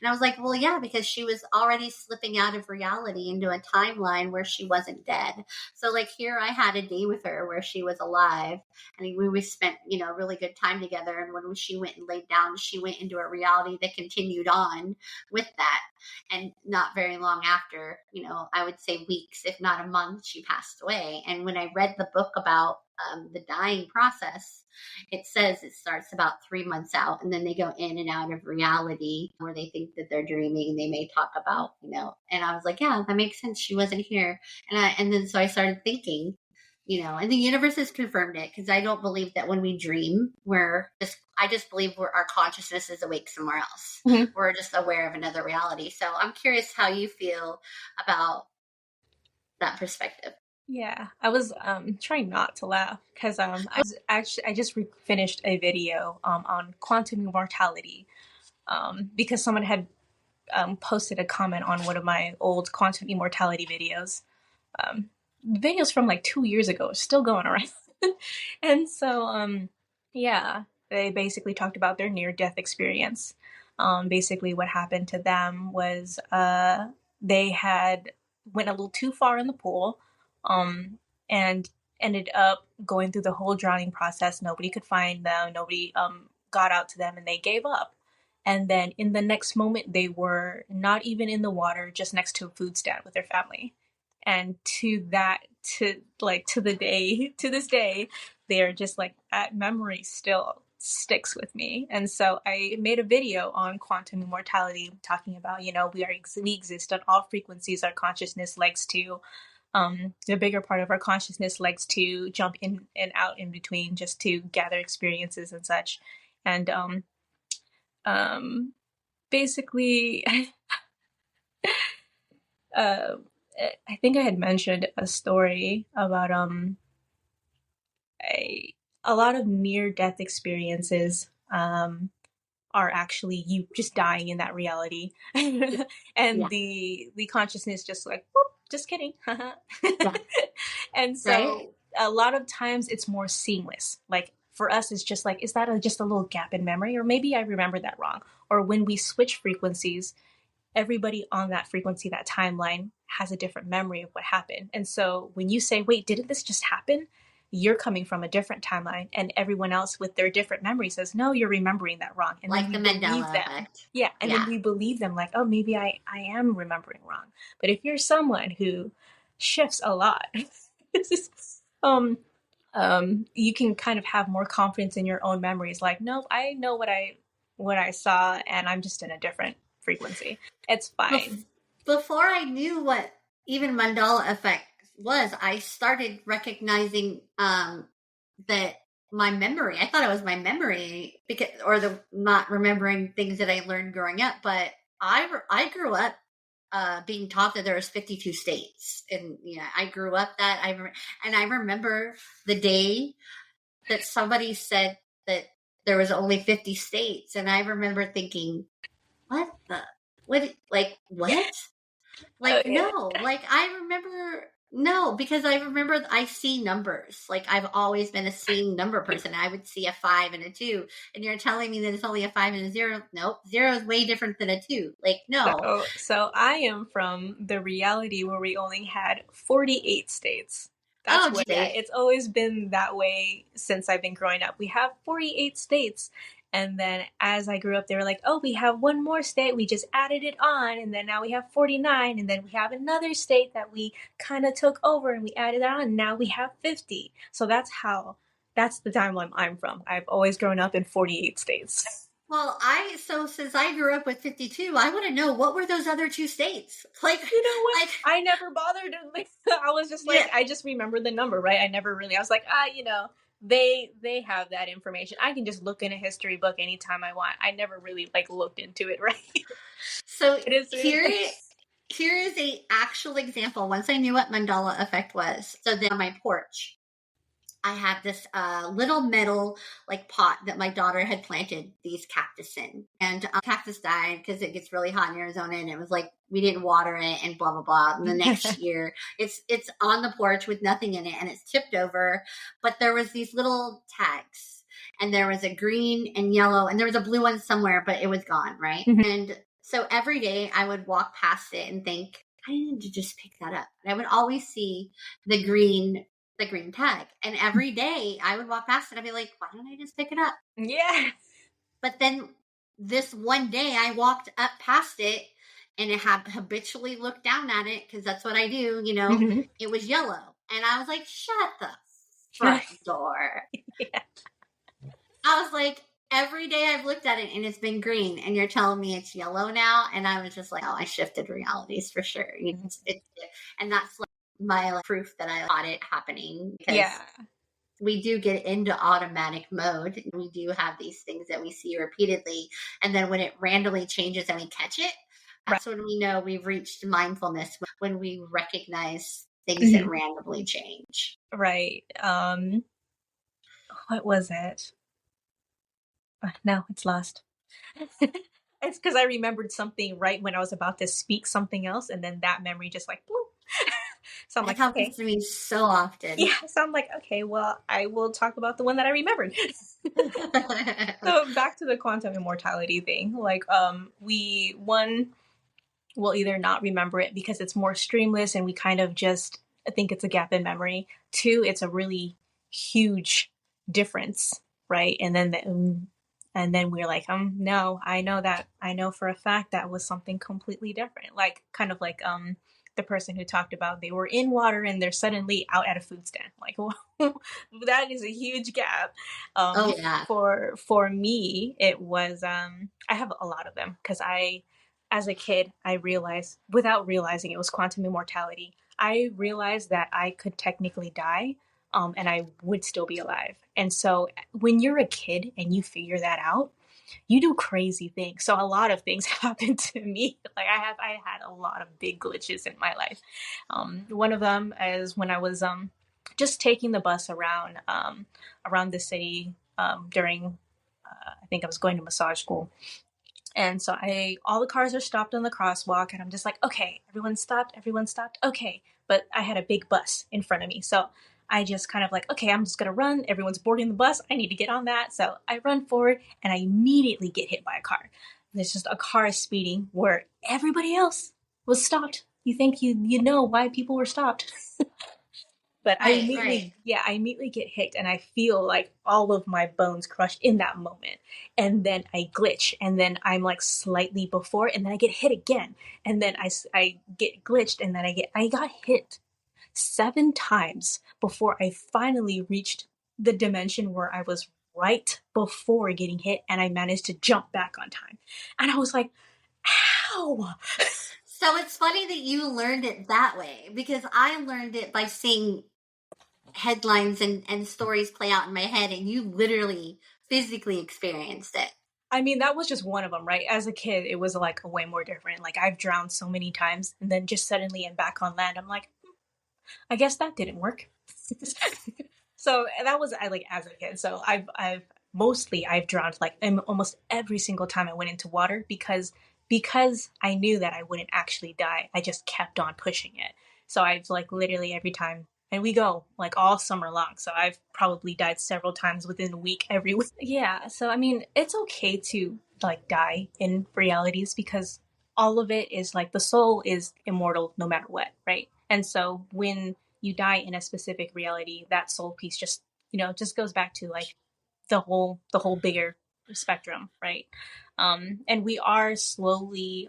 And I was like, well, yeah, because she was already slipping out of reality into a timeline where she wasn't dead. So, like, here I had a day with her where she was alive, and we spent, really good time together. And when she went and laid down, she went into a reality that continued on with that. And not very long after, I would say weeks, if not a month, she passed away. And when I read the book about the dying process, it says it starts about 3 months out, and then they go in and out of reality where they think that they're dreaming, and they may talk about, and I was like, yeah, that makes sense. She wasn't here. And then so I started thinking, and the universe has confirmed it, because I don't believe that when we dream, I just believe our consciousness is awake somewhere else. Mm-hmm. We're just aware of another reality. So I'm curious how you feel about that perspective. Yeah, I was trying not to laugh because I just finished a video on quantum immortality because someone had posted a comment on one of my old quantum immortality videos. Videos from like 2 years ago, still going around. And so yeah, they basically talked about their near-death experience. Basically what happened to them was they had went a little too far in the pool and ended up going through the whole drowning process. Nobody could find them. Nobody got out to them, and they gave up. And then in the next moment, they were not even in the water, just next to a food stand with their family. And to this day, they're just like, that memory still sticks with me. And so I made a video on quantum immortality talking about, we exist on all frequencies. Our consciousness likes to, the bigger part of our consciousness likes to jump in and out in between just to gather experiences and such. And basically, I think I had mentioned a story about a lot of near-death experiences are actually you just dying in that reality, and Yeah. the consciousness just like, whoop, just kidding. Yeah. And so Right? a lot of times it's more seamless. Like for us, it's just like, is that just a little gap in memory, or maybe I remember that wrong? Or when we switch frequencies, everybody on that frequency, that timeline, has a different memory of what happened. And so when you say, wait, didn't this just happen? You're coming from a different timeline, and everyone else with their different memory says, no, you're remembering that wrong. And Like then the we believe Mandela them. Effect. Yeah. And Yeah. then we believe them like, oh, maybe I am remembering wrong. But if you're someone who shifts a lot, you can kind of have more confidence in your own memories. Like, nope, I know what I saw, and I'm just in a different frequency. It's fine. Before I knew what even Mandela Effect was, I started recognizing that my memory. I thought it was my memory or the not remembering things that I learned growing up. But I grew up being taught that there was 52 states, and I grew up that I remember the day that somebody said that there was only 50 states, and I remember thinking, what the what like what Oh like yeah. no like I remember no, because I remember I see numbers. Like, I've always been a seeing number person. I would see a 5 and a 2, and you're telling me that it's only a 5 and a 0. Nope, 0 is way different than a 2. Like, no. So I am from the reality where we only had 48 states. That's Oh, what, yeah, gee. it's always been that way since I've been growing up. We have 48 states. And then as I grew up, they were like, oh, we have one more state. We just added it on. And then now we have 49. And then we have another state that we kind of took over and we added on. And now we have 50. So that's the timeline I'm from. I've always grown up in 48 states. Well, so since I grew up with 52, I want to know, what were those other 2 states? Like, You know what? like, I never bothered to, like, I was just like, yeah. I just remembered the number, right? I was like, they have that information. I can just look in a history book anytime I want. I never really like looked into it, right? So It is here is a actual example. Once I knew what Mandela Effect was, so then on my porch, I had this little metal like pot that my daughter had planted these cactus in, and cactus died because it gets really hot in Arizona, and it was like we didn't water it, and blah blah blah. And the next year, it's on the porch with nothing in it, and it's tipped over, but there was these little tags, and there was a green and yellow, and there was a blue one somewhere, but it was gone, right? Mhm. And so every day I would walk past it and think, I need to just pick that up. And I would always see the green tag. And every day I would walk past it, I'd be like, why don't I just pick it up? Yeah. But then this one day I walked up past it, and I had habitually looked down at it because that's what I do, Mhm. It was yellow. And I was like, shut the front door. Yeah. I was like, every day I've looked at it and it's been green, and you're telling me it's yellow now. And I was just like, oh, I shifted realities for sure. And that's like my proof that I caught it happening, because Yeah. we do get into automatic mode. We do have these things that we see repeatedly, and then when it randomly changes and we catch it, Right. that's when we know we've reached mindfulness, when we recognize things that Mhm. randomly change. Right. What was it? No, it's lost. It's because I remembered something right when I was about to speak something else, and then that memory just like bloop. So I'm That like, happens okay, to me so often. yeah. So I'm like, okay, well, I will talk about the one that I remembered. So back to the quantum immortality thing. Like, we one will either not remember it because it's more streamless and we kind of just think it's a gap in memory. Two, it's a really huge difference, right? And then we're like, no, I know for a fact that was something completely different. Like, kind of like the person who talked about they were in water and they're suddenly out at a food stand. Like, that is a huge gap. Oh yeah. For me, it was I have a lot of them because as a kid, I realized, without realizing it was quantum immortality, I realized that I could technically die, and I would still be alive. And so when you're a kid and you figure that out, you do crazy things. So a lot of things happened to me. Like, I had a lot of big glitches in my life. One of them is when I was just taking the bus around the city during I think I was going to massage school. And so all the cars are stopped on the crosswalk, and I'm just like, okay, everyone stopped, okay. But I had a big bus in front of me, so I just kind of like, okay, I'm just gonna run. Everyone's boarding the bus. I need to get on that, so I run forward, and I immediately get hit by a car. There's just a car speeding where everybody else was stopped. You think you know why people were stopped? But Right, right. I immediately get hit and I feel like all of my bones crushed in that moment. And then I glitch and then I'm like slightly before and then I get hit again. And then I get glitched and then I got hit 7 times before I finally reached the dimension where I was right before getting hit and I managed to jump back on time. And I was like, ow! So it's funny that you learned it that way, because I learned it by seeing headlines and stories play out in my head, and you literally physically experienced it. I mean, that was just one of them, right? As a kid, it was like way more different. Like I've drowned so many times, and then just suddenly and back on land, I'm like, I guess that didn't work. So that was I like as a kid. So I've mostly I've drowned like almost every single time I went into water because I knew that I wouldn't actually die. I just kept on pushing it. So I've like literally every time, and we go like all summer long. So I've probably died several times within a week every week. Yeah. So I mean, it's okay to like die in realities because all of it is like the soul is immortal no matter what, right? And so when you die in a specific reality, that soul piece just just goes back to like the whole bigger spectrum, right? And we are slowly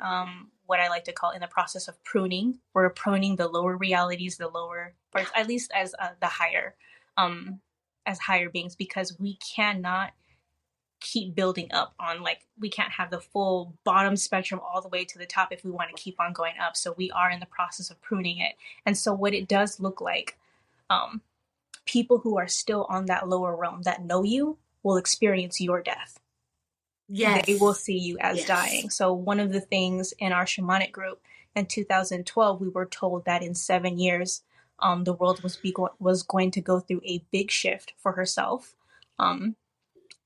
what I like to call in the process of pruning. We're pruning the lower realities, the lower parts, at least um, as higher beings, because we cannot keep building up on like we can't have the full bottom spectrum all the way to the top if we want to keep on going up. So we are in the process of pruning it. And so what it does look like, um, people who are still on that lower realm that know you will experience your death. They will Yes. see you as Yes. dying. So one of the things in our shamanic group in 2012, we were told that in 7 years, the world was going to go through a big shift for herself. Um,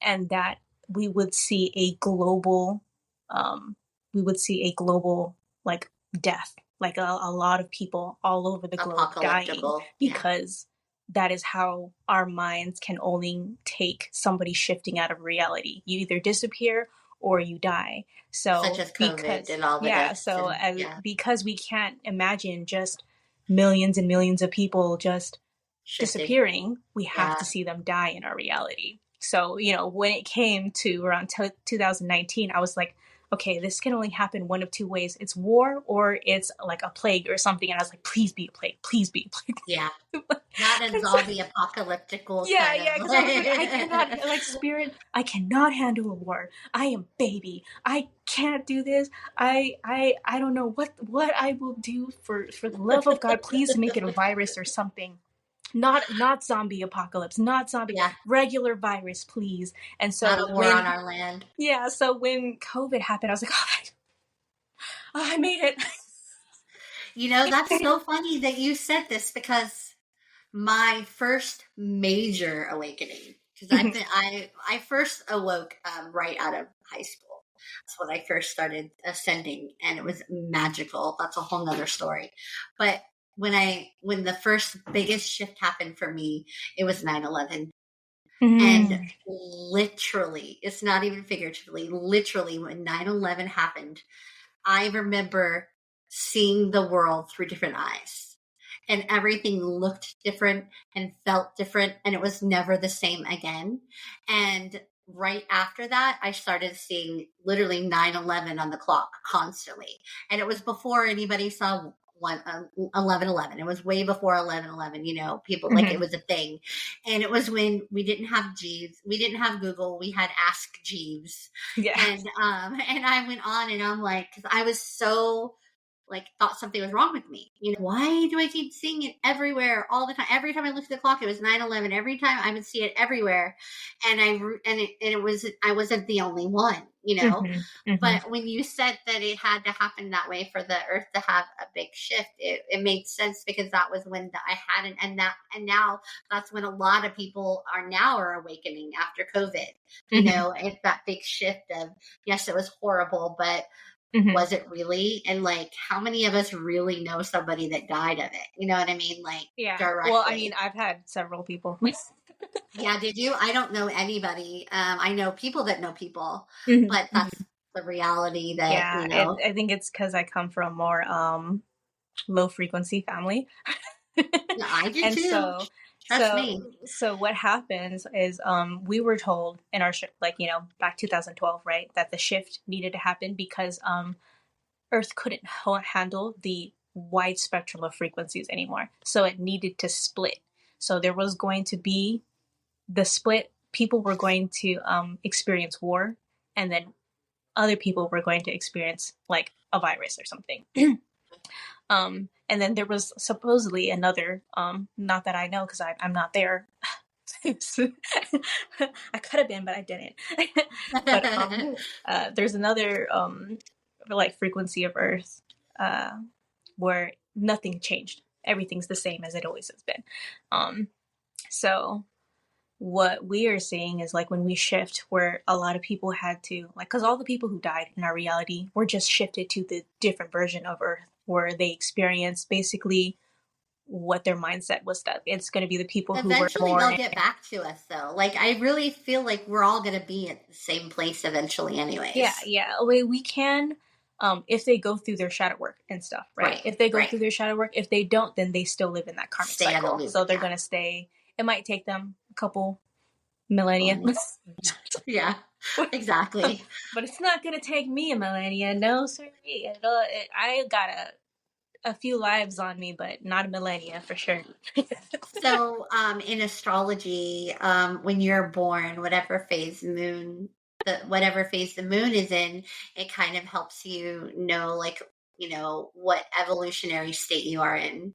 and that we would see a global um we would see a global like death, like a lot of people all over the globe dying Apocalyptical. Yeah. because that is how our minds can only take somebody shifting out of reality. You either disappear or you die. Such So as COVID because and all the yeah, deaths so and as yeah, because we can't imagine just millions and millions of people just shifting. disappearing, we have Yeah. to see them die in our reality. So, when it came to around 2019, I was like, okay, this can only happen one of two ways. It's war or it's like a plague or something. And I was like, please be a plague. Please be a plague. Yeah. Not a And so, zombie apocalyptical yeah, kind yeah, of because I was like, I like cannot, like, spirit, I cannot handle a war. I am baby. I can't do this. I don't know what I will do for the love of God. Please make it a virus or something. Not zombie apocalypse, not zombie, yeah, regular virus, please. And not so a war on when our land. yeah, so when COVID happened, I was like, oh, I made it. That's so funny that you said this because my first major awakening, because I first awoke right out of high school. That's when I first started ascending, and it was magical. That's a whole nother story. But when the first biggest shift happened for me, it was 9/11. And Mm. literally, it's not even figuratively, literally, when 9/11 happened, I remember seeing the world through different eyes. And everything looked different and felt different, and it was never the same again. And right after that, I started seeing literally 9/11 on the clock constantly. And it was before anybody saw 11/11. It was way before 11/11. People like it Mm-hmm. was a thing. And it was when we didn't have Jeeves, we didn't have Google, we had Ask Jeeves. Yeah. And I went on and I'm like, because I was so like thought something was wrong with me. Why do I keep seeing it everywhere all the time? Every time I looked at the clock, it was 9/11. Every time I would see it everywhere, and it was I wasn't the only one. Mm-hmm. Mm-hmm. But when you said that it had to happen that way for the Earth to have a big shift, it made sense because that was when I hadn't, and now that's when a lot of people are awakening after COVID. Mm-hmm. It's that big shift of yes, it was horrible, but Mm-hmm. was it really? And like, how many of us really know somebody that died of it? You know what I mean? Like, Yeah. Well, I mean, directly. I've had several people. Yeah, did you? I don't know anybody. I know people that know people, Mm-hmm. but that's Mm-hmm. the reality that, Yeah, I think it's because I come from a more low frequency family. yeah, I do And too. so Trust so me. so what happens is we were told in our shift, like back 2012, right, that the shift needed to happen because Earth couldn't handle the wide spectrum of frequencies anymore, so it needed to split. So there was going to be the split. People were going to experience war, and then other people were going to experience like a virus or something. And then there was supposedly another, not that I know because I'm not there, I could have been, but I didn't. But there's another like frequency of Earth where nothing changed. Everything's the same as it always has been. So what we are seeing is like when we shift, where a lot of people had to like, because all the people who died in our reality were just shifted to the different version of Earth where they experienced basically what their mindset was, that it's going to be the people who were Eventually they'll born. get back to us though. Like I really feel like we're all going to be at the same place eventually anyways. Yeah. We can, if they go through their shadow work and stuff, right? Right. If they go Right. through their shadow work, if they don't, then they still live in that karmic Stay on the cycle. loop. So they're Yeah. going to stay. It might take them a couple millennia. Yeah, exactly. But it's not going to take me a millennia. No, sir. I got a few lives on me, but not a millennia for sure. So, in astrology, when you're born, whatever phase the moon is in, it kind of helps you know, like, what evolutionary state you are in.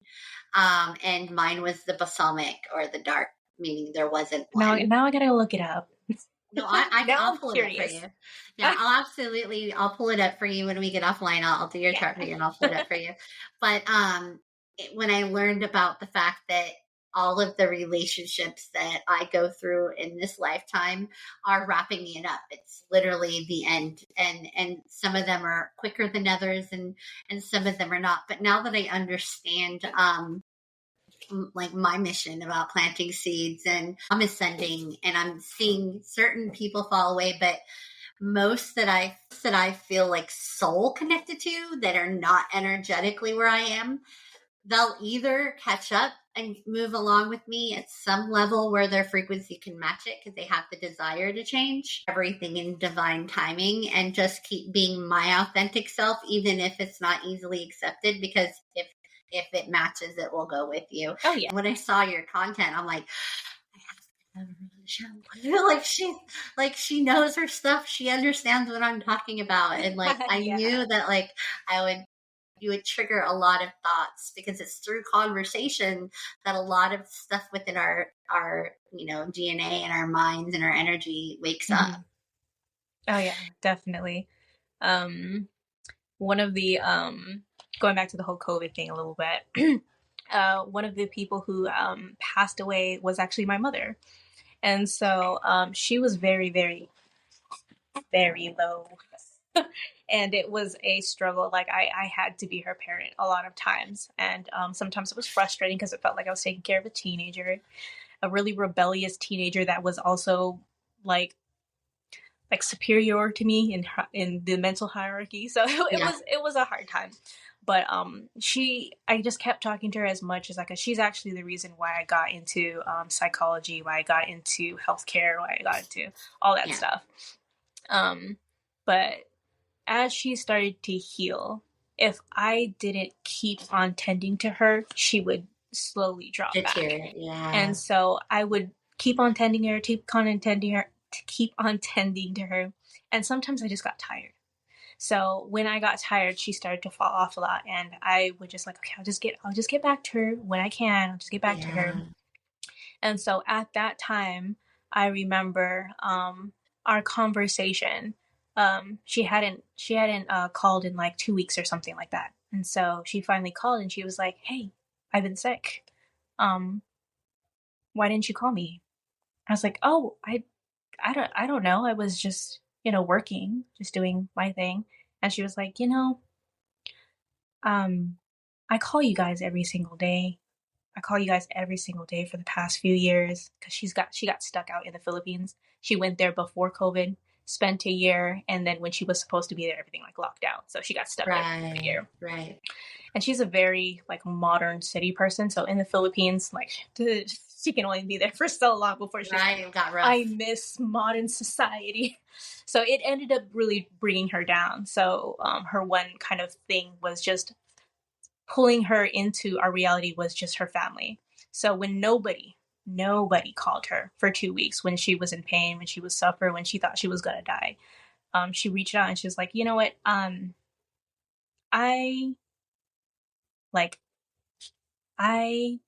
And mine was the balsamic or the dark, meaning there wasn't one. Now I gotta look it up. No, Now I'll I'm pull it up for curious. you. Yeah, I'll pull it up for you when we get offline. I'll do your Yeah. chart for you and I'll pull it up for you. But when I learned about the fact that all of the relationships that I go through in this lifetime are wrapping me up. It's literally the end, and some of them are quicker than others, and some of them are not. But now that I understand, like my mission about planting seeds, and I'm ascending and I'm seeing certain people fall away, but most that I feel like soul connected to that are not energetically where I am, they'll either catch up and move along with me at some level where their frequency can match it because they have the desire to change everything in divine timing and just keep being my authentic self, even if it's not easily accepted, because if it matches, it will go with you. Oh yeah. And when I saw your content, I'm like, I have to have her on the show. She knows her stuff. She understands what I'm talking about. And like I Yeah. knew that like you would trigger a lot of thoughts because it's through conversation that a lot of stuff within our DNA and our minds and our energy wakes up. Oh yeah, definitely. One of the going back to the whole COVID thing a little bit. One of the people who passed away was actually my mother, and so she was very, very, very low, and it was a struggle. Like I had to be her parent a lot of times, and sometimes it was frustrating because it felt like I was taking care of a teenager, a really rebellious teenager that was also like superior to me in the mental hierarchy. So Yeah. it was a hard time. But I just kept talking to her as much as I could. She's actually the reason why I got into psychology, why I got into healthcare, why I got into all that stuff. But as she started to heal, if I didn't keep on tending to her, she would slowly drop back. Yeah. And so I would keep on tending her, keep on tending to her. And sometimes I just got tired. So when I got tired, she started to fall off a lot, and I would just like, okay, I'll just get back to her when I can. I'll just get back to her. And so at that time, I remember our conversation. She hadn't called in like 2 weeks or something like that, and so she finally called and she was like, "Hey, I've been sick. Why didn't you call me?" I was like, "Oh, I don't know. I was just working, just doing my thing." And she was like, I call you guys every single day. I call you guys every single day for the past few years because she got stuck out in the Philippines. She went there before COVID, spent a year, and then when she was supposed to be there, everything like locked down. So she got stuck there for a year. Right. And she's a very like modern city person. So in the Philippines, like she can only be there for so long before she's like, got rough. I miss modern society. So it ended up really bringing her down. So her one kind of thing was just pulling her into our reality was just her family. So when nobody called her for 2 weeks, when she was in pain, when she was suffering, when she thought she was gonna die, she reached out and she was like, you know what, I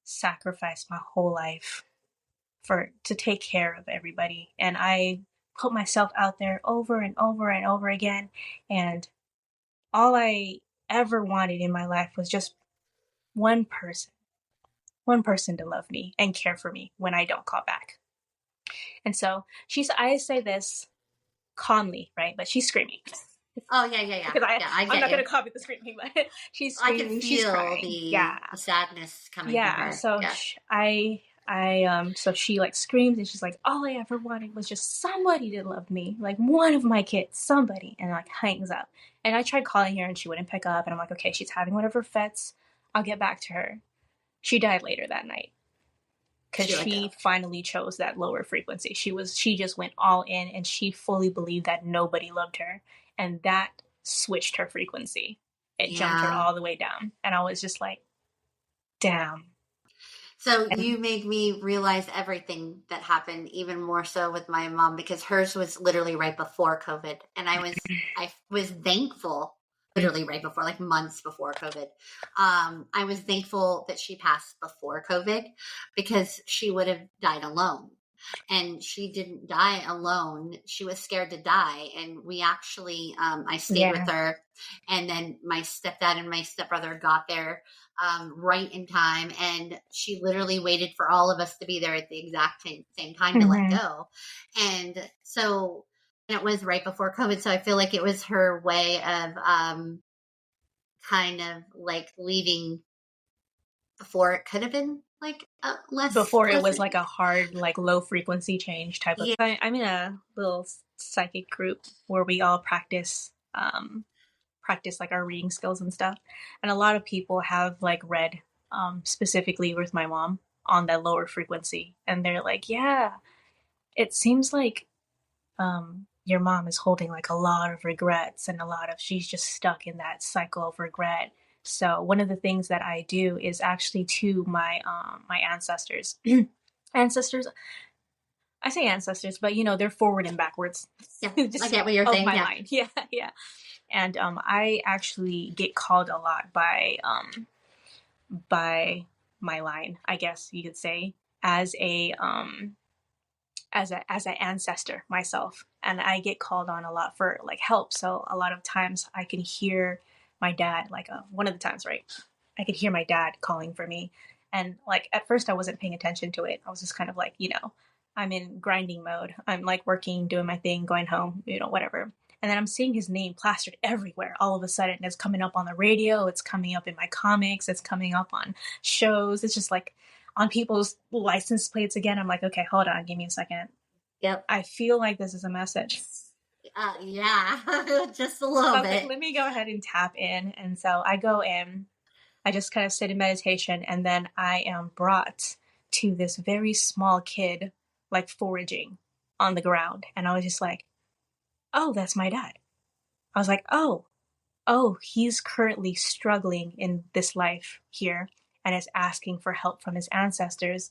sacrificed my whole life to take care of everybody. And I put myself out there over and over and over again. And all I ever wanted in my life was just one person, one person to love me and care for me when I don't call back. And so I say this calmly, right? But she's screaming. Oh yeah. Because Yeah, I I'm get not you. going to copy the screaming, but she's I can screaming, she's feel crying. Yeah. the sadness coming from Yeah. her. So Yeah. so she like screams and she's like, all I ever wanted was just somebody to love me, like one of my kids, somebody, and like hangs up. And I tried calling her and she wouldn't pick up. And I'm like, okay, she's having one of her fits. I'll get back to her. She died later that night because She let go. she finally chose that lower frequency. She just went all in and she fully believed that nobody loved her. And that switched her frequency. It jumped her Yeah. all the way down. And I was just like, damn. So And you made me realize everything that happened even more so with my mom, because hers was literally right before COVID, and I was thankful, literally right before, like months before COVID. I was thankful that she passed before COVID, because she would have died alone. And she didn't die alone. She was scared to die. And we actually, I stayed with yeah. her. And then my stepdad and my stepbrother got there right in time. And she literally waited for all of us to be there at the exact same time to let Mm-hmm. go. And so it was right before COVID. So I feel like it was her way of kind of like leaving before it could have been like Before it less. was like a hard, like low frequency change type of. Yeah. I'm in a little psychic group where we all practice like our reading skills and stuff. And a lot of people have like read specifically with my mom on that lower frequency, and they're like, yeah, it seems like your mom is holding like a lot of regrets and she's just stuck in that cycle of regret. So one of the things that I do is actually to my ancestors. Ancestors, I say ancestors, but they're forward and backwards. Yeah, I Just get what you're of saying. my Yeah. line. Yeah, yeah. And I actually get called a lot by my line, I guess you could say, as as an ancestor myself, and I get called on a lot for like help. So a lot of times I can hear my dad, like one of the times, right? I could hear my dad calling for me, and like at first I wasn't paying attention to it. I was just kind of like, I'm in grinding mode. I'm like working, doing my thing, going home, whatever. And then I'm seeing his name plastered everywhere. All of a sudden, it's coming up on the radio. It's coming up in my comics. It's coming up on shows. It's just like on people's license plates again. I'm like, okay, hold on, give me a second. Yep. I feel like this is a message. Yeah, just a little I was like, bit. let me go ahead and tap in. And so I go in, I just kind of sit in meditation, and then I am brought to this very small kid, like foraging on the ground. And I was just like, oh, that's my dad. I was like, oh, he's currently struggling in this life here and is asking for help from his ancestors,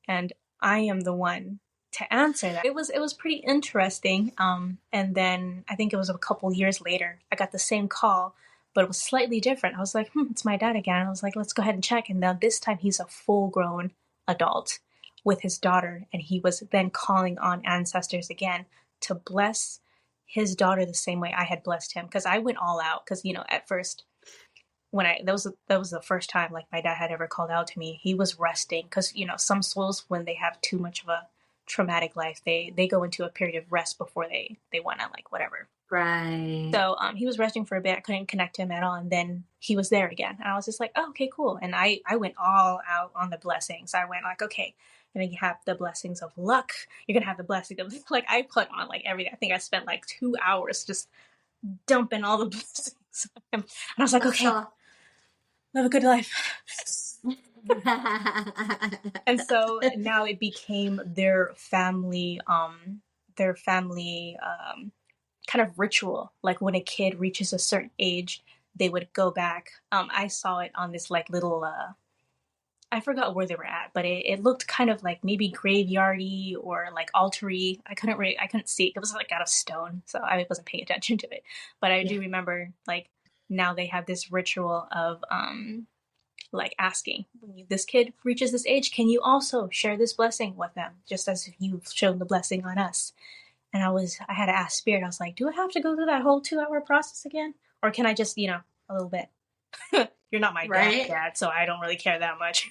and I am the one to answer that. It was pretty interesting. And then I think it was a couple years later, I got the same call, but it was slightly different. I was like, it's my dad again. I was like, let's go ahead and check. And now this time he's a full-grown adult with his daughter, and he was then calling on ancestors again to bless his daughter the same way I had blessed him, because I went all out. Because at first, when that was the first time like my dad had ever called out to me. He was resting, because some souls, when they have too much of a traumatic life, they go into a period of rest before they want to like whatever. Right. So he was resting for a bit. I couldn't connect him at all, and then he was there again, and I was just like, oh, okay, cool. And I went all out on the blessings. I went like, okay, you're gonna have the blessings of luck. You're gonna have the blessing of like, I put on like everything. I think I spent like 2 hours just dumping all the blessings on him, and I was like, okay, live a good life. And so now it became their family kind of ritual. Like when a kid reaches a certain age, they would go back. I saw it on this like little I forgot where they were at, but it looked kind of like maybe graveyardy or like altar-y. I couldn't see it. It was like out of stone, so I wasn't paying attention to it. But I do remember like now they have this ritual of like asking, when this kid reaches this age, can you also share this blessing with them, just as if you've shown the blessing on us? And I had to ask Spirit, I was like, do I have to go through that whole 2 hour process again? Or can I just, a little bit? You're not my Right. dad, so I don't really care that much.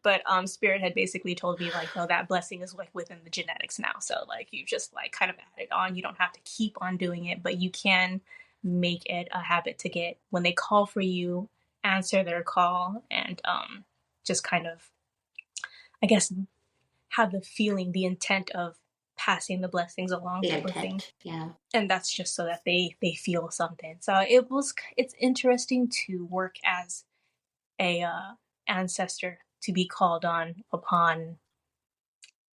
But Spirit had basically told me, like, no, that blessing is like within the genetics now. So like you just like kind of add it on. You don't have to keep on doing it, but you can make it a habit to get, when they call for you, answer their call, and just kind of, I guess, have the feeling, the intent of passing the blessings along The type of thing. intent. Yeah. And that's just so that they feel something. So it's interesting to work as a ancestor, to be called on upon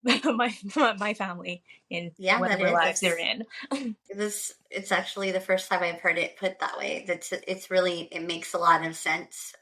my family in Yeah, that whatever is. lives they're in. It's actually the first time I've heard it put that way. It's really, it makes a lot of sense.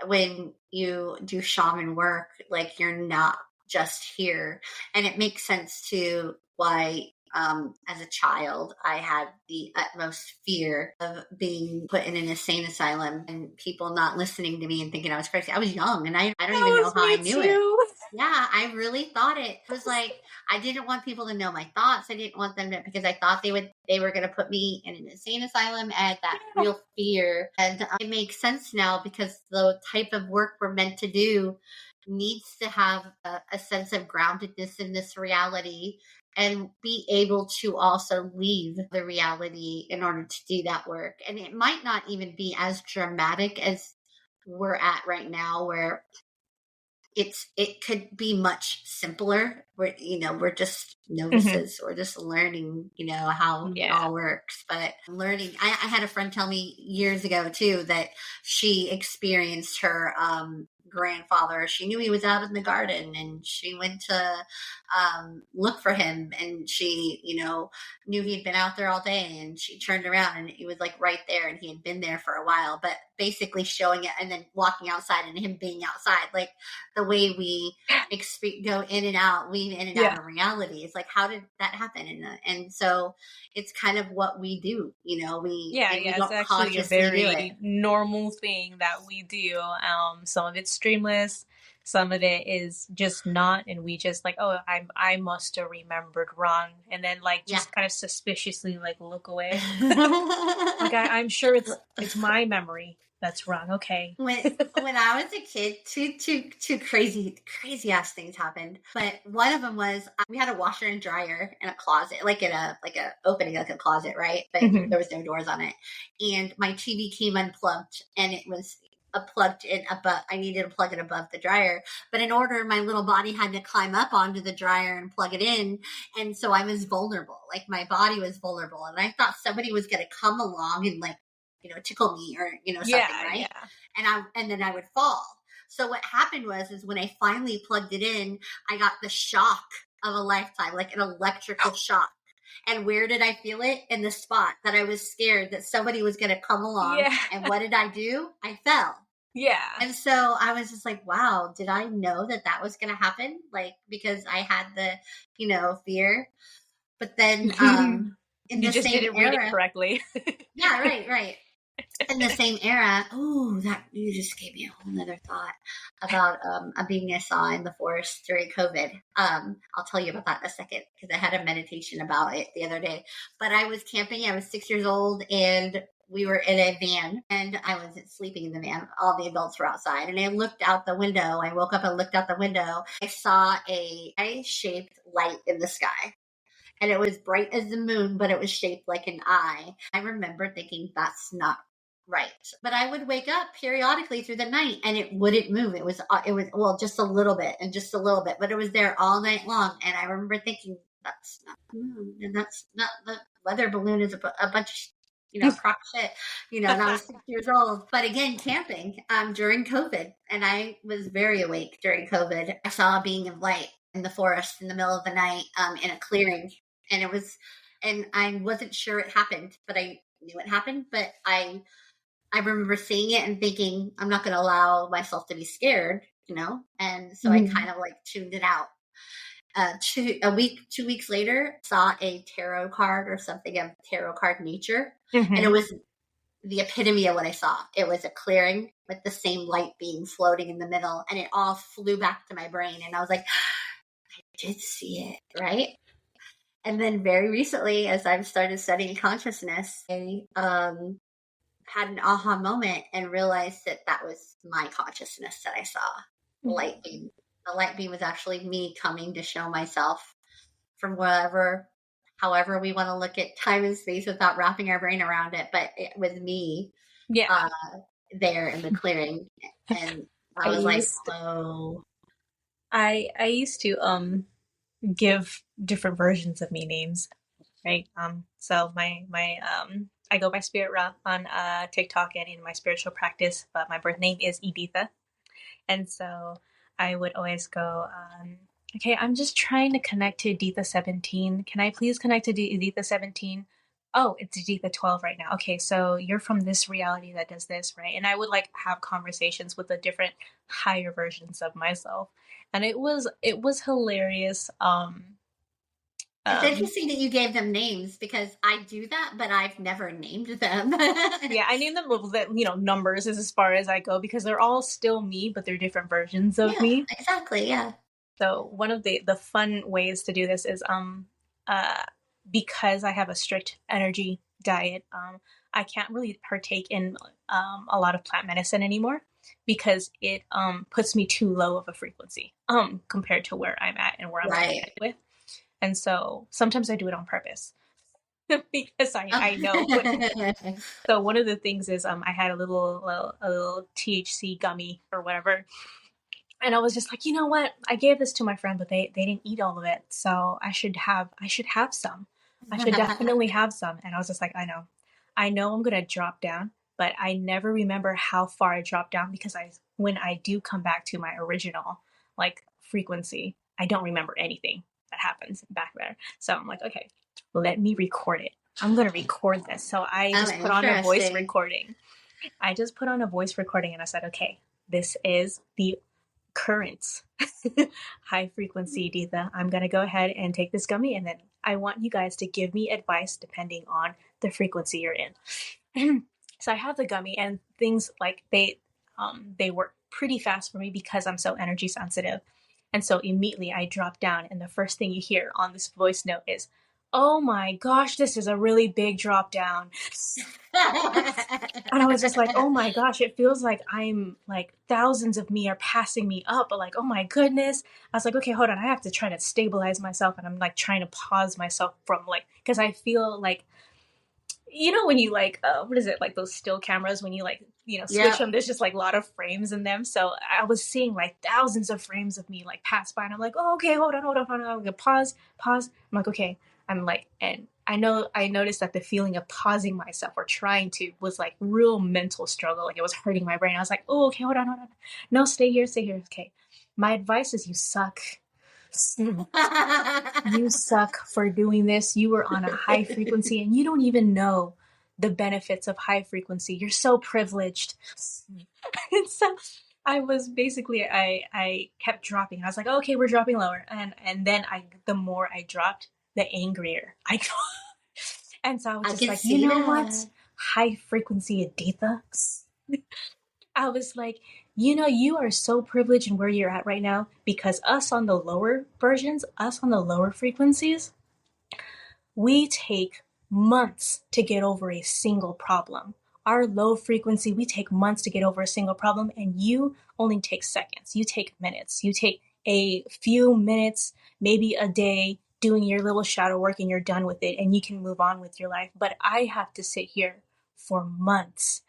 When you do shaman work, like, you're not just here. And it makes sense to why, as a child, I had the utmost fear of being put in an insane asylum and people not listening to me and thinking I was crazy. I was young, and I don't even That know was how I me knew it. too. Yeah, I really thought it was like, I didn't want people to know my thoughts. I didn't want them to, because I thought they were going to put me in an insane asylum. And that Yeah. real fear. And it makes sense now, because the type of work we're meant to do needs to have a sense of groundedness in this reality, and be able to also leave the reality in order to do that work. And it might not even be as dramatic as we're at right now, where it could be much simpler. We're just novices. We're just learning, how it Yeah. all works. But learning, I had a friend tell me years ago too, that she experienced her grandfather. She knew he was out in the garden, and she went to look for him, and she, knew he'd been out there all day, and she turned around and he was like right there, and he had been there for a while, but basically showing it, and then walking outside and him being outside, like the way we go in and out, weave in and Yeah. out of reality. It's like, how did that happen? And so it's kind of what we do, we It's don't actually a consciously do it. very normal thing that we do. Some of it's streamless, some of it is just not, and we just like, oh, I must have remembered wrong, and then like just kind of suspiciously like look away. Like I'm sure it's my memory that's wrong. Okay. When I was a kid, two crazy ass things happened. But one of them was, we had a washer and dryer in a closet, like in a opening, like a closet, right? But there was no doors on it. And my TV came unplugged, and it was plugged in above. I needed to plug it above the dryer, but in order, my little body had to climb up onto the dryer and plug it in, and so I was vulnerable. Like, my body was vulnerable, and I thought somebody was going to come along and like, tickle me, or something, right? Yeah. And then I would fall. So what happened is when I finally plugged it in, I got the shock of a lifetime, like an electrical shock. And where did I feel it? In the spot that I was scared that somebody was going to come along. Yeah. And what did I do? I fell. Yeah. And so I was just like, wow, did I know that was going to happen? Like, because I had the, fear. But then in You the just same didn't read it era. correctly. Yeah, right. In the same era, that you just gave me a whole nother thought about a being I saw in the forest during COVID. I'll tell you about that in a second, because I had a meditation about it the other day. But I was camping. I was 6 years old, and we were in a van, and I wasn't sleeping in the van. All the adults were outside, and I looked out the window. I woke up and looked out the window. I saw a eye-shaped light in the sky. And it was bright as the moon, but it was shaped like an eye. I remember thinking, that's not right. But I would wake up periodically through the night, and it wouldn't move. It was well, just a little bit and just a little bit, but it was there all night long. And I remember thinking, that's not the moon, and that's not the weather balloon, is a bunch of crock shit, and I was 6 years old. But again, camping during COVID, and I was very awake during COVID. I saw a being of light in the forest in the middle of the night, in a clearing. And I wasn't sure it happened, but I knew it happened. But I remember seeing it and thinking, I'm not going to allow myself to be scared, And so I kind of like tuned it out. 2 weeks later, saw a tarot card or something of tarot card nature, and it was the epitome of what I saw. It was a clearing with the same light being floating in the middle, and it all flew back to my brain. And I was like, I did see it, right? And then very recently, as I've started studying consciousness, I had an aha moment and realized that that was my consciousness that I saw. The light beam. The light beam was actually me coming to show myself from wherever, however we want to look at time and space without wrapping our brain around it. But it was me Yeah. there in the clearing, and I was like, "Whoa!" I used to give different versions of me names, right? So my I go by Spirit Ra on TikTok and in my spiritual practice, but my birth name is Editha, and so I would always go, okay, I'm just trying to connect to Editha 17. Can I please connect to Editha 17? Oh, it's Editha 12 right now. Okay, so you're from this reality that does this, right? And I would like have conversations with the different higher versions of myself. And it was hilarious. It's Um interesting that you gave them names because I do that, but I've never named them. yeah, I name them with numbers as far as I go because they're all still me, but they're different versions of Yeah, me. exactly. Yeah. So one of the fun ways to do this is uh because I have a strict energy diet, I can't really partake in a lot of plant medicine anymore because it puts me too low of a frequency compared to where I'm at and where I'm Right. connected with. And so sometimes I do it on purpose because I know what. So one of the things is I had a little THC gummy or whatever, and I was just like, you know what? I gave this to my friend, but they didn't eat all of it, so I should have some. I should definitely have some. And I was just like, I know I'm gonna drop down, but I never remember how far I dropped down because when I do come back to my original like frequency, I don't remember anything that happens back there. So I'm like, okay, let me record it. I'm gonna record this. So I Oh, just put on a voice interesting. recording. I just put on a voice recording and I said, okay, this is the currents high frequency Ditha. I'm going to go ahead and take this gummy, and then I want you guys to give me advice depending on the frequency you're in. So I have the gummy, and things like they work pretty fast for me because I'm so energy sensitive. And so immediately I drop down, and the first thing you hear on this voice note is, oh my gosh, this is a really big drop down. And I was just like, oh my gosh, it feels like I'm like thousands of me are passing me up, but like, oh my goodness. I was like, okay, hold on. I have to try to stabilize myself. And I'm like trying to pause myself from like, because I feel like, when you like, what is it? Like those still cameras, when you like, switch Yep. them, there's just like a lot of frames in them. So I was seeing like thousands of frames of me like pass by. And I'm like, oh, okay, hold on. I'm going to pause. I'm like, okay. I'm like, and I noticed that the feeling of pausing myself or trying to was like real mental struggle. Like it was hurting my brain. I was like, oh, okay, hold on. No, stay here. Okay. My advice is you suck. You suck for doing this. You were on a high frequency and you don't even know the benefits of high frequency. You're so privileged. And so I was basically I kept dropping. I was like, okay, we're dropping lower. And then the more I dropped, the angrier I got. And so I was I just can like, you see know what? that. High frequency Aditha. I was like, you are so privileged in where you're at right now because us on the lower versions, us on the lower frequencies, we take months to get over a single problem. Our low frequency, we take months to get over a single problem, and you only take seconds. You take minutes. You take a few minutes, maybe a day, doing your little shadow work, and you're done with it, and you can move on with your life. But I have to sit here for months,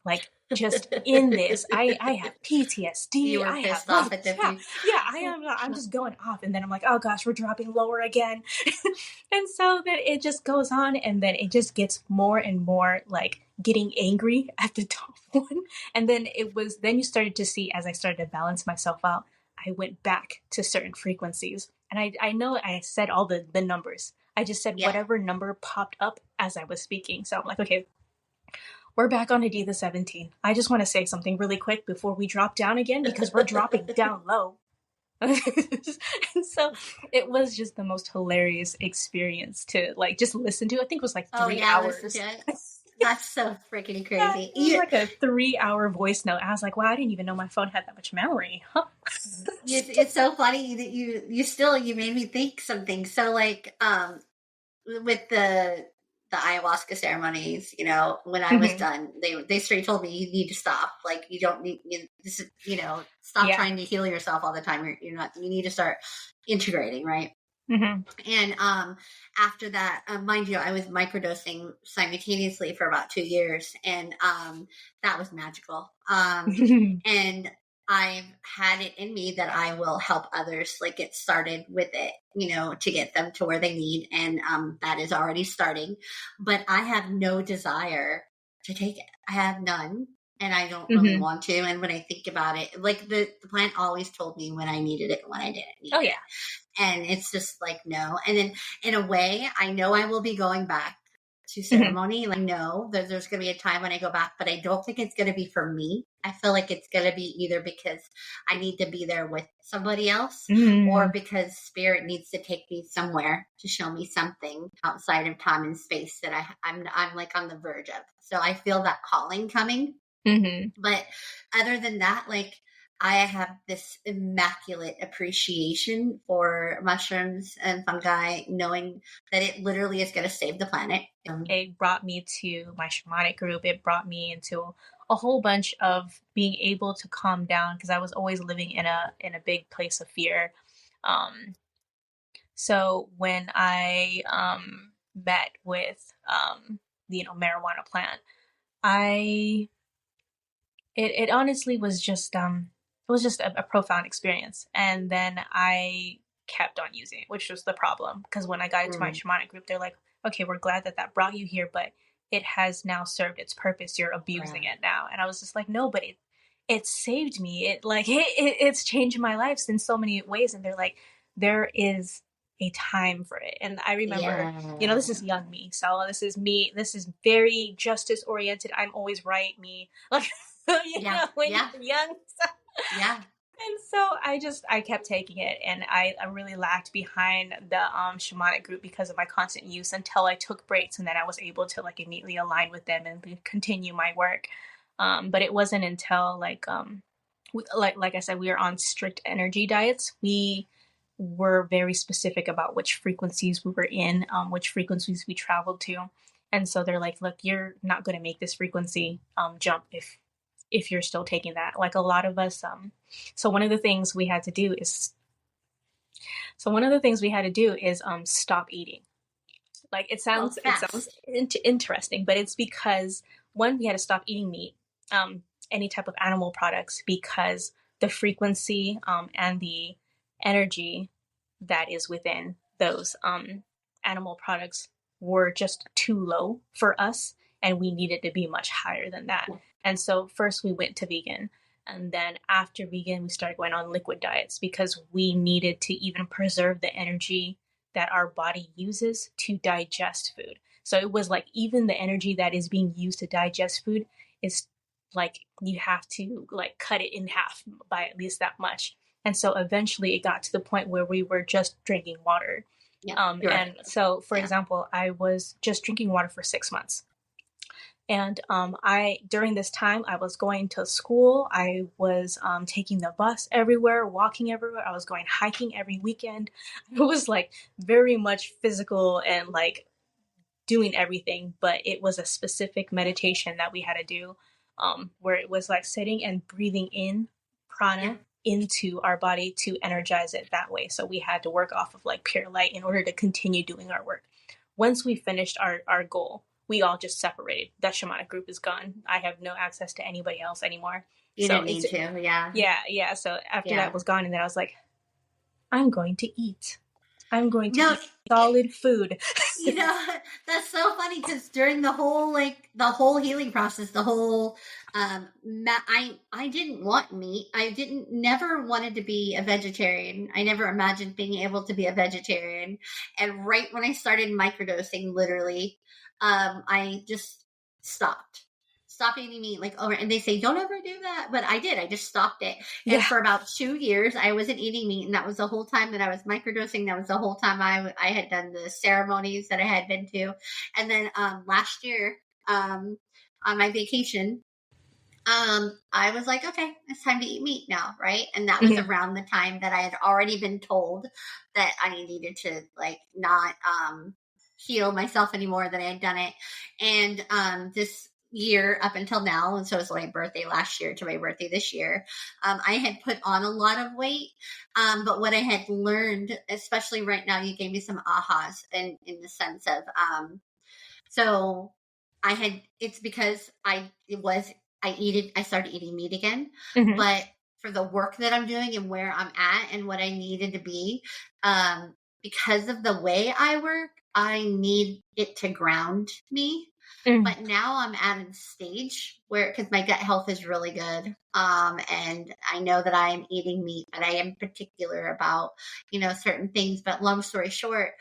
like just in this. I have You PTSD. were I have pissed off at the yeah, people. yeah, I'm just going off, and then I'm like, oh gosh, we're dropping lower again. And so then it just goes on, and then it just gets more and more like getting angry at the top one. And then then you started to see, as I started to balance myself out, I went back to certain frequencies. And I know I said all the numbers. I just said Yeah. whatever number popped up as I was speaking. So I'm like, okay, we're back on Haditha 17. I just want to say something really quick before we drop down again because we're dropping down low. And so it was just the most hilarious experience to like just listen to. I think it was like Oh three yeah, listen to hours. it. That's so freaking Yeah, crazy. it was like a 3-hour voice note. I was like, wow, I didn't even know my phone had that much memory. Huh? It's so funny that you made me think something. So like with the ayahuasca ceremonies, when I was Hmm. done, they straight told me you need to stop. Like you don't need this is stop Yeah. trying to heal yourself all the time. You're not. You need to start integrating, right? Hmm. And after that, mind you, I was microdosing simultaneously for about 2 years, and that was magical. And I've had it in me that I will help others like get started with it, to get them to where they need, and that is already starting. But I have no desire to take it. I have none. And I don't really Hmm. want to. And when I think about it, like the plant always told me when I needed it and when I didn't need Oh it, yeah. and it's just like no. And then in a way I know I will be going back to Hmm. ceremony. Like I know that there's going to be a time when I go back, but I don't think it's going to be for me. I feel like it's going to be either because I need to be there with somebody else, or Mm. because spirit needs to take me somewhere to show me something outside of time and space that I'm like on the verge of. So I feel that calling coming. Hmm. But other than that, like I have this immaculate appreciation for mushrooms and fungi, knowing that it literally is going to save the planet. It brought me to my shamanic group. It brought me into a whole bunch of being able to calm down because I was always living in a big place of fear. Um, so when I met with marijuana plant, I it honestly was just a profound experience, and then I kept on using it, which was the problem because when I got into my Mm, shamanic group, they're like, okay, we're glad that that brought you here, but it has now served its purpose, you're abusing right. it now. And I was just like, no, but it saved me, it's changed my life in so many ways. And they're like, there is a time for it. And I remember, this is Yeah. young me, so this is very justice oriented, I'm always right me, like Yeah. when Yeah. you're young. So, Yeah. and so I kept taking it, and I really lagged behind the shamanic group because of my constant use until I took breaks, and then I was able to like immediately align with them and continue my work. But it wasn't until like I said, we were on strict energy diets. We were very specific about which frequencies we were in, which frequencies we traveled to. And so they're like, look, you're not going to make this frequency jump if you're still taking that. Like a lot of us, so one of the things we had to do is stop eating. Like Well, it sounds fast. interesting, but it's because one, we had to stop eating meat, any type of animal products, because the frequency and the energy that is within those animal products were just too low for us, and we needed to be much higher than that. And so first we went to vegan, and then after vegan we started going on liquid diets because we needed to even preserve the energy that our body uses to digest food. So it was like even the energy that is being used to digest food is like you have to like cut it in half by at least that much. And so eventually it got to the point where we were just drinking water. Yeah. You're right. And so, for Yeah. example, I was just drinking water for 6 months. And I during this time I was going to school. I was taking the bus everywhere, walking everywhere. I was going hiking every weekend. It was like very much physical and like doing everything, but it was a specific meditation that we had to do, where it was like sitting and breathing in Yeah. prana into our body to energize it that way. So we had to work off of like pure light in order to continue doing our work. Once we finished our goal, we all just separated. That shamanic group is gone. I have no access to anybody else anymore. You So didn't it's need to. Yeah. yeah. So after that Yeah. was gone, and then I was like, I'm going to eat. I'm going to No, eat solid food. you know, that's so funny because during the whole healing process, the whole I didn't want meat. I didn't never wanted to be a vegetarian. I never imagined being able to be a vegetarian. And right when I started microdosing, literally, I just stopped. Stop eating meat, like over, and they say don't ever do that, but I did. I just stopped it, and Yeah. for about 2 years, I wasn't eating meat, and that was the whole time that I was microdosing. That was the whole time I had done the ceremonies that I had been to, and then last year on my vacation, I was like, okay, it's time to eat meat now, right? And that was Mhm. around the time that I had already been told that I needed to like not heal myself anymore, that I had done it. And this year up until now, and so it was my birthday last year to my birthday this year, I had put on a lot of weight. But what I had learned, especially right now, you gave me some ahas in the sense of so it's because I started eating meat again, Mhm. but for the work that I'm doing and where I'm at and what I needed to be, um, because of the way I work, I need it to ground me. Mhm. But now I'm at a stage where, because my gut health is really good, and I know that I am eating meat, but I am particular about, certain things. But long story short,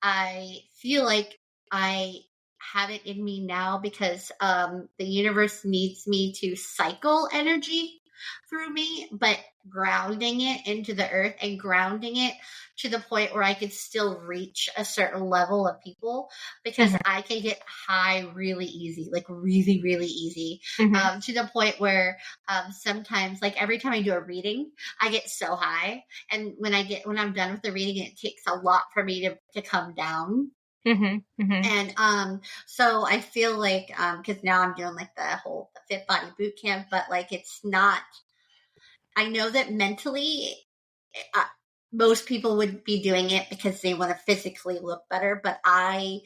I feel like I have it in me now because the universe needs me to cycle energy through me, but grounding it into the earth and grounding it to the point where I could still reach a certain level of people, because Mhm. I can get high really easy, like really, really easy, Mhm. to the point where sometimes, like every time I do a reading, I get so high. And when I'm done with the reading, it takes a lot for me to come down. Mhm. Mhm. And so I feel like because now I'm doing like the Fit Body Boot Camp, but like it's not. I know that mentally, uh, most people would be doing it because they want to physically look better, but I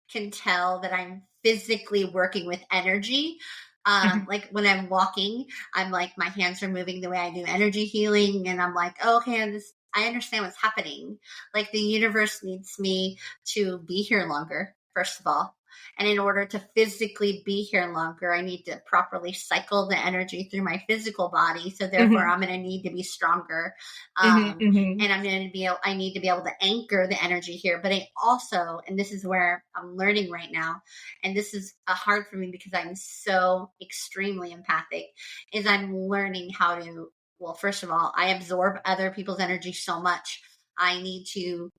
can tell that I'm physically working with energy. Mhm. Like when I'm walking, I'm like, my hands are moving the way I do energy healing. And I'm like, oh, okay, I understand what's happening. Like the universe needs me to be here longer, first of all. And in order to physically be here longer, I need to properly cycle the energy through my physical body. So therefore, Mhm. I'm going to need to be stronger. Mhm. Mhm. And I need to be able to anchor the energy here. But I also, and this is where I'm learning right now, and this is hard for me because I'm so extremely empathic, is I'm learning how to, well, first of all, I absorb other people's energy so much. I need to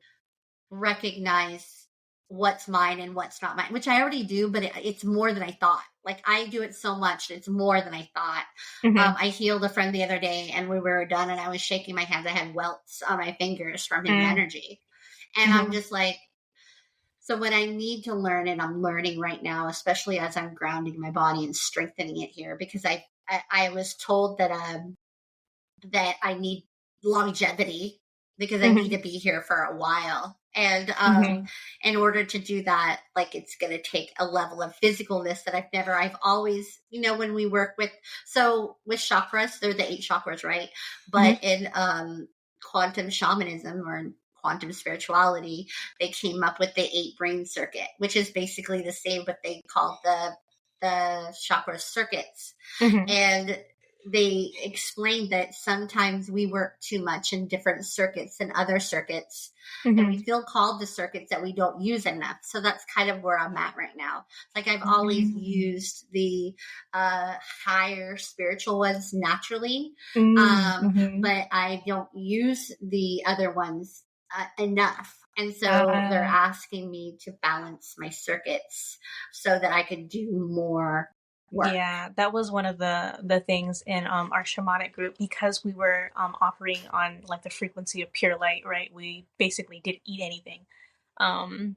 recognize what's mine and what's not mine, which I already do, but it's more than I thought. Like I do it so much, it's more than I thought. Mhm. I healed a friend the other day and we were done and I was shaking my hands. I had welts on my fingers from his Mhm. energy. And I'm Mhm. just like, so what I need to learn, and I'm learning right now, especially as I'm grounding my body and strengthening it here, because I was told that I need longevity because I need Mhm. to be here for a while. And Mhm. in order to do that, like it's going to take a level of physicalness that I've always, when we work so with chakras, they're the 8 chakras, right? Mhm. But in quantum shamanism or in quantum spirituality, they came up with the 8 brain circuit, which is basically the same, but they called the chakra circuits. Mhm. And they explained that sometimes we work too much in different circuits than other circuits, and we Mhm. feel called to circuits that we don't use enough. So that's kind of where I'm at right now. Like I've always Mhm. used the uh, higher spiritual ones naturally, Mhm. but I don't use the other ones enough. And so they're Uh, asking me to balance my circuits so that I could do more work. yeah, that was one of the things in our shamanic group, because we were operating on like the frequency of pure light, right? We basically didn't eat anything. Um,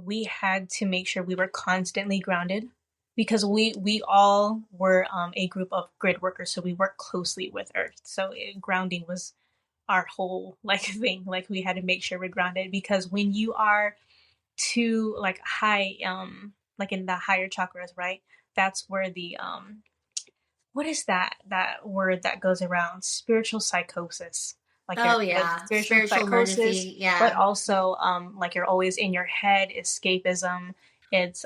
we had to make sure we were constantly grounded, because we all were a group of grid workers, so we worked closely with Earth. So grounding was our whole like thing. Like we had to make sure we're grounded, because when you are too like high, like in the higher chakras, right? That's where the what is that word that goes around? Spiritual psychosis. Like you're Oh the yeah, spiritual spiritual psychosis, emergency. but Yeah, also like you're always in your head, escapism. It's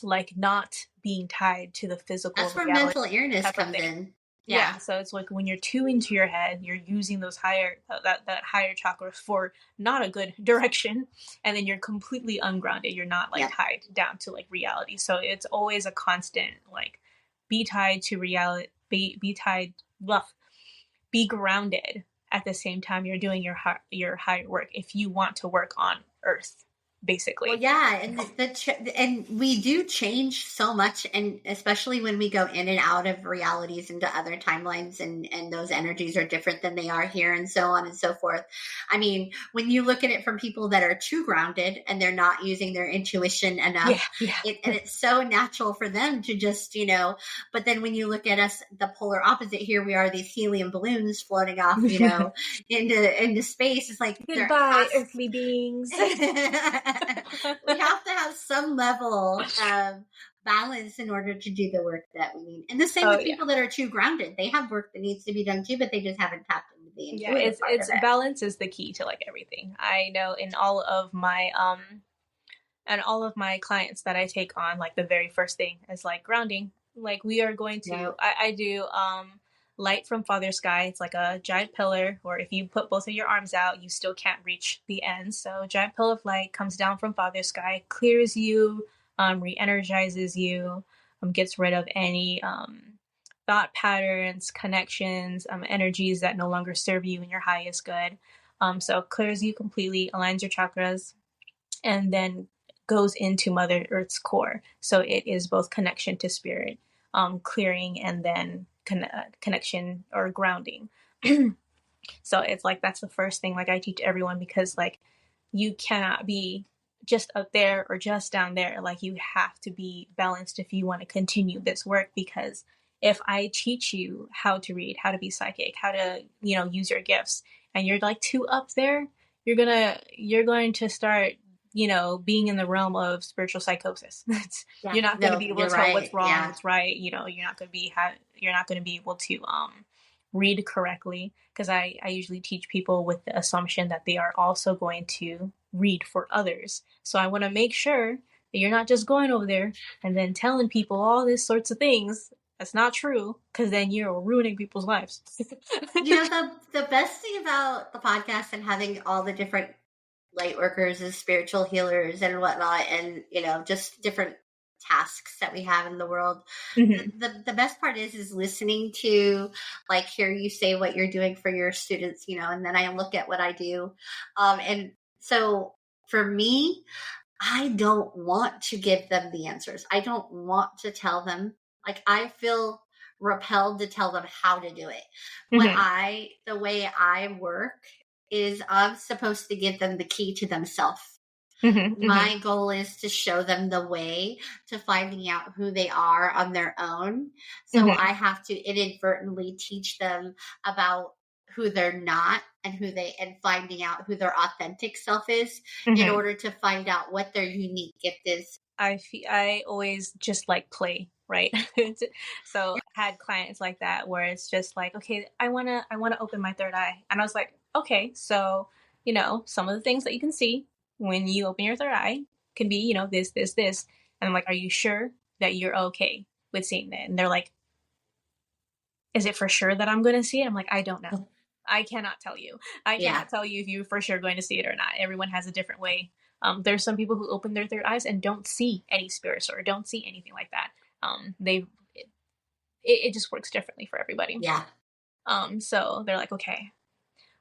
like not being tied to the physical that's where reality mental illness type of comes thing. in. Yeah, Yeah, so it's like when you're too into your head, you're using those higher that higher chakra for not a good direction, and then you're completely ungrounded. You're not like yep. tied down to like reality. So it's always a constant like be tied to reality, be tied, blah, be grounded at the same time you're doing your higher work if you want to work on Earth. basically. Well, yeah, and and we do change so much, and especially when we go in and out of realities into other timelines, and those energies are different than they are here, and so on and so forth. I mean, when you look at it from people that are too grounded and they're not using their intuition Yeah, enough, yeah. and it's so natural for them to just, But then when you look at us, the polar opposite, here we are, these helium balloons floating off, into space. It's like there Goodbye, has earthly beings. we have to have some level of balance in order to do the work that we need. And the same Oh with yeah. people that are too grounded. They have work that needs to be done too, but they just haven't tapped into the Yeah, intuitive part of it's it. balance is the key to like everything. I know in all of my and all of my clients that I take on, like the very first thing is like grounding. Like we are going Yeah. to I do light from Father Sky. It's like a giant pillar, or if you put both of your arms out, you still can't reach the end. So giant pillar of light comes down from Father Sky, clears you, re-energizes you, gets rid of any thought patterns, connections, energies that no longer serve you in your highest good. So clears you completely, aligns your chakras, and then goes into Mother Earth's core. So it is both connection to spirit, clearing, and then connection or grounding. So it's like that's the first thing like I teach everyone, because like you cannot be just up there or just down there. Like you have to be balanced if you want to continue this work, because if I teach you how to read, how to be psychic, how to, use your gifts, and you're like too up there, you're going to start, being in the realm of spiritual psychosis. Yeah. You're not going to No, be able you're to tell what's right. wrong, Yeah. what's right. You're not going to be able to read correctly, because I usually teach people with the assumption that they are also going to read for others. So I want to make sure that you're not just going over there and then telling people all these sorts of things that's not true, because then you're ruining people's lives. The best thing about the podcast and having all the different light workers and spiritual healers and whatnot, and just different tasks that we have in the world, Mm-hmm. the best part is listening to, like, hear you say what you're doing for your students, and then I look at what I do, and so for me, I don't want to give them the answers. I don't want to tell them. Like, I feel repelled to tell them how to do it. Mm-hmm. The way I work is I'm supposed to give them the key to themselves. Mm-hmm. Mm-hmm. My goal is to show them the way to finding out who they are on their own. So Mm-hmm. I have to inadvertently teach them about who they're not, and finding out who their authentic self is, in Mm-hmm. order to find out what their unique gift is. I always just like play, right? So I had clients like that where it's just like, okay, I wanna open my third eye, and I was like, okay, so some of the things that you can see when you open your third eye can be this, and I'm like, are you sure that you're okay with seeing that? And they're like, is it for sure that I'm going to see it? I'm like, I don't know. I cannot tell you. I Yeah. cannot tell you if you're for sure going to see it or not. Everyone has a different way. There's some people who open their third eyes and don't see any spirits or don't see anything like that. They it just works differently for everybody. Yeah. So they're like, okay,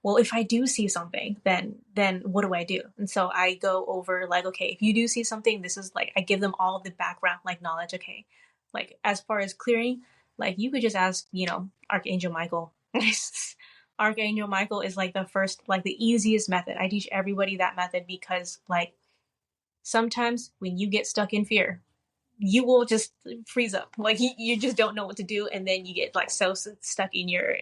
well, if I do see something, then what do I do? And so I go over like, okay, if you do see something, this is like I give them all the background like knowledge. Okay, like as far as clearing, like you could just ask, Archangel Michael. Archangel Michael is like the first, like the easiest method. I teach everybody that method because like sometimes when you get stuck in fear, you will just freeze up. Like you just don't know what to do, and then you get like so stuck in your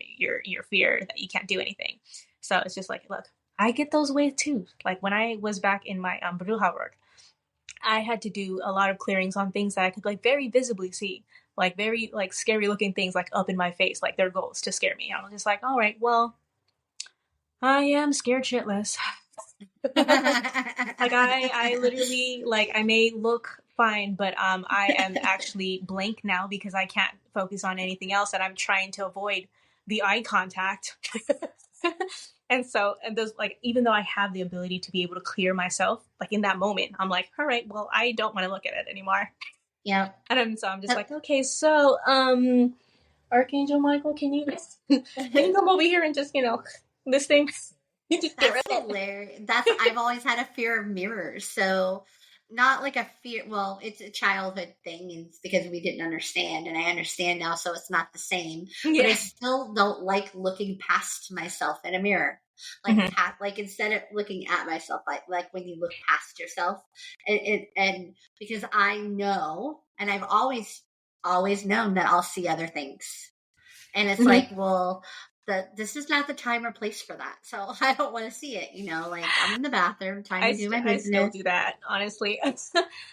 fear that you can't do anything. So it's just like, look, I get those ways too. Like when I was back in my Bruja work, I had to do a lot of clearings on things that I could like very visibly see, like very like scary looking things like up in my face, like their goals to scare me. I was just like, all right, well, I am scared shitless. Like I literally like I may look fine, but I am actually blank now because I can't focus on anything else, and I'm trying to avoid the eye contact. And those like even though I have the ability to be able to clear myself, like in that moment, I'm like, all right, well, I don't want to look at it anymore. Yeah. So I'm just like, okay, so Archangel Michael, can you can you come over here and just this thing? Just get rid That's of it. hilarious. I've always had a fear of mirrors. So not like a fear, well, it's a childhood thing, and it's because we didn't understand, and I understand now, so it's not the same. But I Yeah. still don't like looking past myself in a mirror. Hmm. Like instead of looking at myself, like when you look past yourself, and because I know, and I've always known that I'll see other things. And it's Hmm. like, well, this is not the time or place for that. So I don't want to see it, like I'm in the bathroom trying to do my I still business. do that, honestly.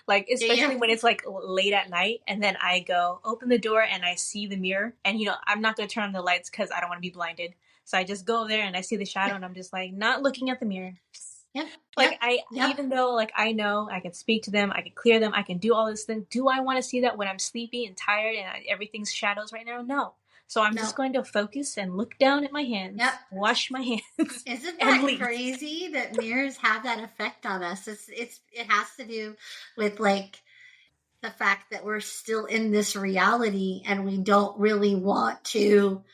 Like, Yeah, especially yeah. when it's like late at night, and then I go open the door and I see the mirror, and I'm not gonna turn on the lights because I don't want to be blinded. So I just go there and I see the shadow, Yep, and I'm just like not looking at the mirror. yep, Like, yep, I yep. even though like I know I can speak to them, I can clear them, I can do all this thing. Do I want to see that when I'm sleepy and tired and everything's shadows right now? No. So I'm just No. going to focus and look down at my Yep. hands, wash my hands, Isn't and that leave. crazy that mirrors have that effect on us? It has to do with like the fact that we're still in this reality and we don't really want to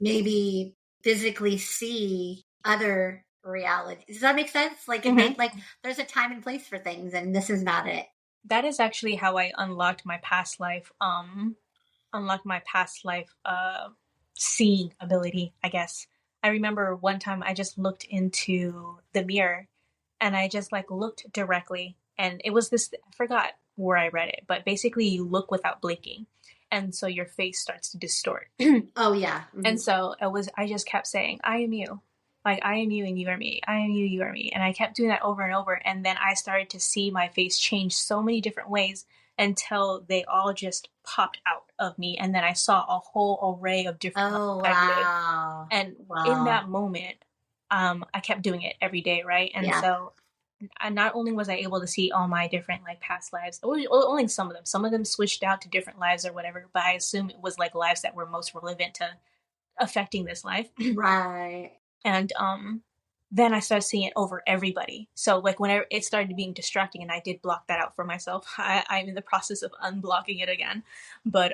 maybe physically see other realities. Does that make sense? Like Hmm. there's a time and place for things, and this is not it. That is actually how I unlocked my past life. Unlocked my past life seeing ability, I guess. I remember one time I just looked into the mirror, and I just like looked directly, and it was this, I forgot where I read it, but basically you look without blinking, and so your face starts to distort. Oh yeah. And Mhm. so I just kept saying, I am you. Like, I am you and you are me. I am you, you are me. And I kept doing that over and over. And then I started to see my face change so many different ways until they all just popped out of me. And then I saw a whole array of different lives Oh I've lived. wow. And in Wow. that moment, I kept doing it every day, right? And Yeah. so not only was I able to see all my different like past lives, only some of them. Some of them switched out to different lives or whatever, but I assume it was like lives that were most relevant to affecting this life. Right. And then I started seeing it over everybody. So like whenever it started being distracting, and I did block that out for myself. I'm in the process of unblocking it again. But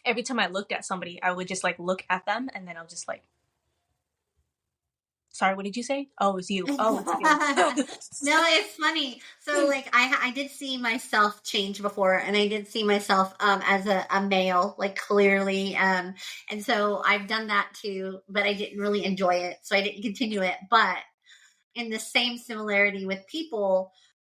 every time I looked at somebody, I would just like look at them, and then I'll just like, sorry, what did you say? Oh, it's you. Oh, it's you. No, it's funny. So like I did see myself change before, and I did see myself as a male, like clearly. And so I've done that too, but I didn't really enjoy it. So I didn't continue it. But in the same similarity with people,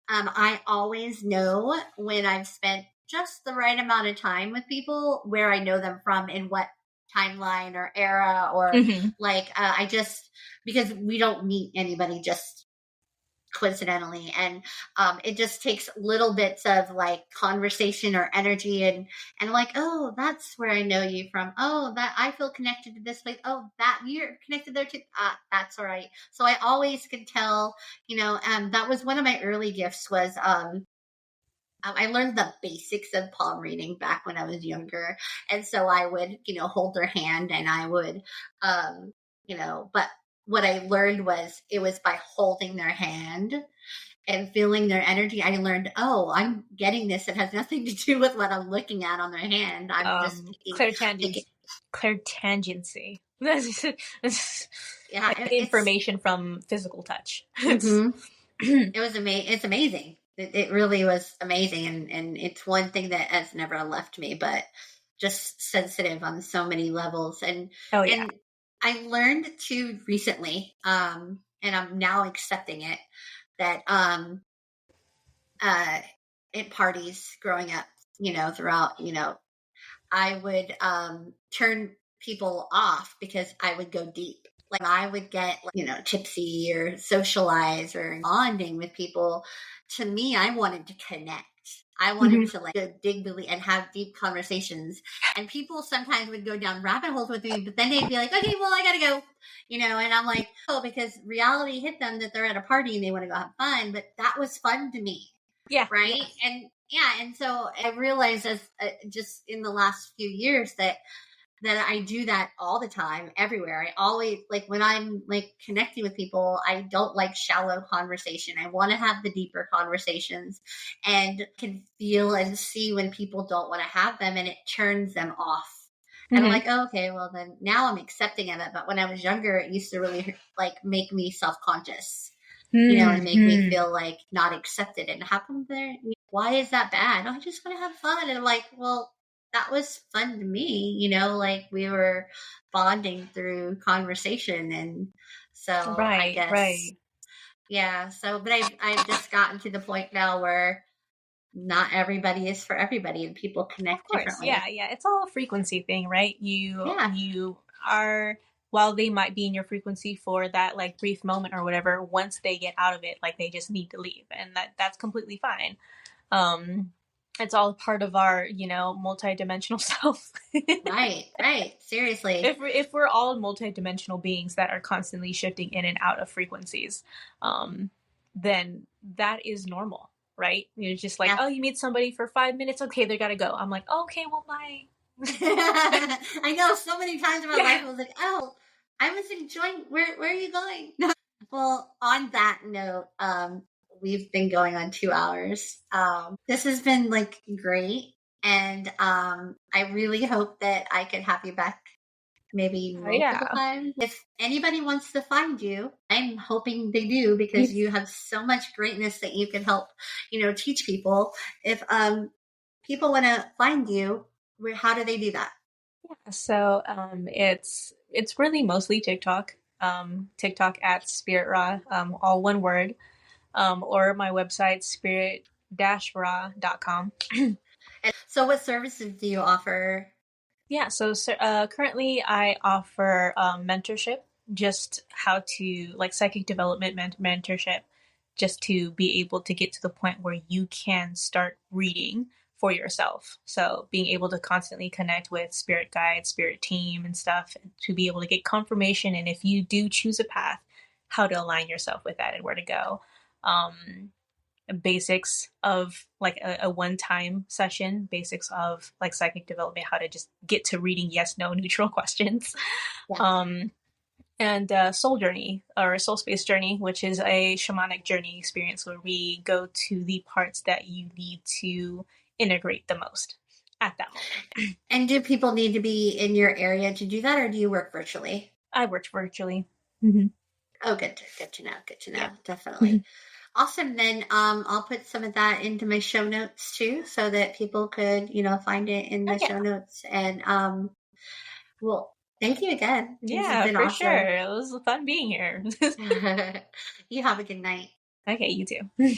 I always know when I've spent just the right amount of time with people, where I know them from, in what timeline or era, or Hmm. like I just, because we don't meet anybody just coincidentally, and it just takes little bits of like conversation or energy, and like, oh, that's where I know you from. Oh, that I feel connected to this place. Oh, that you're connected there too. That's all right. So I always could tell, that was one of my early gifts was I learned the basics of palm reading back when I was younger. And so I would, hold their hand, and I would, but what I learned was it was by holding their hand and feeling their energy. I learned, oh, I'm getting this. It has nothing to do with what I'm looking at on their hand. I'm just taking, Clairtangency. yeah, I get information from physical touch. hmm it was amazing. It's amazing. It really was amazing. And it's one thing that has never left me, but just sensitive on so many levels. Oh yeah. And I learned too recently, and I'm now accepting it, that, uh, at parties growing up, throughout, I would turn people off because I would go deep. Like I would get, tipsy or socialize or bonding with people. To me, I wanted to connect. I wanted Hmm. to like dig really and have deep conversations. And people sometimes would go down rabbit holes with me, but then they'd be like, okay, well, I gotta go, and I'm like, oh, because reality hit them that they're at a party and they want to go have fun. But that was fun to me, Yeah. Yeah. right? And yeah, and so I realized as just in the last few years that I do that all the time, everywhere. I always like when I'm like connecting with people, I don't like shallow conversation. I want to have the deeper conversations, and can feel and see when people don't want to have them, and it turns them off. And I'm Mm-hmm. like, oh, okay, well then now I'm accepting of it. But when I was younger, it used to really like make me self conscious, and make me Mm-hmm. feel like not accepted. And how come there? Why is that bad? Oh, I just want to have fun. And I'm like, well, that was fun to me. Like we were bonding through conversation, and so I Right, guess right. yeah. So, but I've just gotten to the point now where not everybody is for everybody, and people Of connect course, yeah, differently. yeah. It's all a frequency thing, right? Yeah, You are, while they might be in your frequency for that like brief moment or whatever, once they get out of it, like they just need to leave, and that's completely fine. Um, it's all part of our, multidimensional self. right, right. Seriously. If we're all multidimensional beings that are constantly shifting in and out of frequencies, um, then that is normal, right? You're just like, Yeah. oh, you meet somebody for 5 minutes, okay, they gotta go. I'm like, oh, okay, well, bye. I know so many times in my Yeah. life I was like, oh, I was enjoying where are you going? Well, on that note, we've been going on 2 hours. This has been like great. And I really hope that I could have you back maybe multiple Yeah. times. If anybody wants to find you, I'm hoping they do because you have so much greatness that you can help, teach people. If people want to find you, how do they do that? So it's really mostly TikTok. TikTok at Spirit Raw, all one word. Or my website spirit-raw.com. And so, what services do you offer? Yeah, so currently I offer mentorship, just how to like psychic development mentorship, just to be able to get to the point where you can start reading for yourself. So being able to constantly connect with spirit guides, spirit team, and stuff to be able to get confirmation. And if you do choose a path, how to align yourself with that and where to go. Um, Basics of like a one-time session, basics of like psychic development, how to just get to reading yes no neutral questions. Yeah. um and soul journey or soul space journey, which is a shamanic journey experience where we go to the parts that you need to integrate the most at that moment. And do people need to be in your area to do that, or do you work virtually? I worked virtually. Mm-hmm. Oh, good. Good to know. Good to know. Yeah. Definitely. Awesome. Then I'll put some of that into my show notes too, so that people could, find it in Oh the show yeah. notes. And well, thank you again. This has Yeah, been for awesome. sure, it was fun being here. You have a good night. Okay, you too.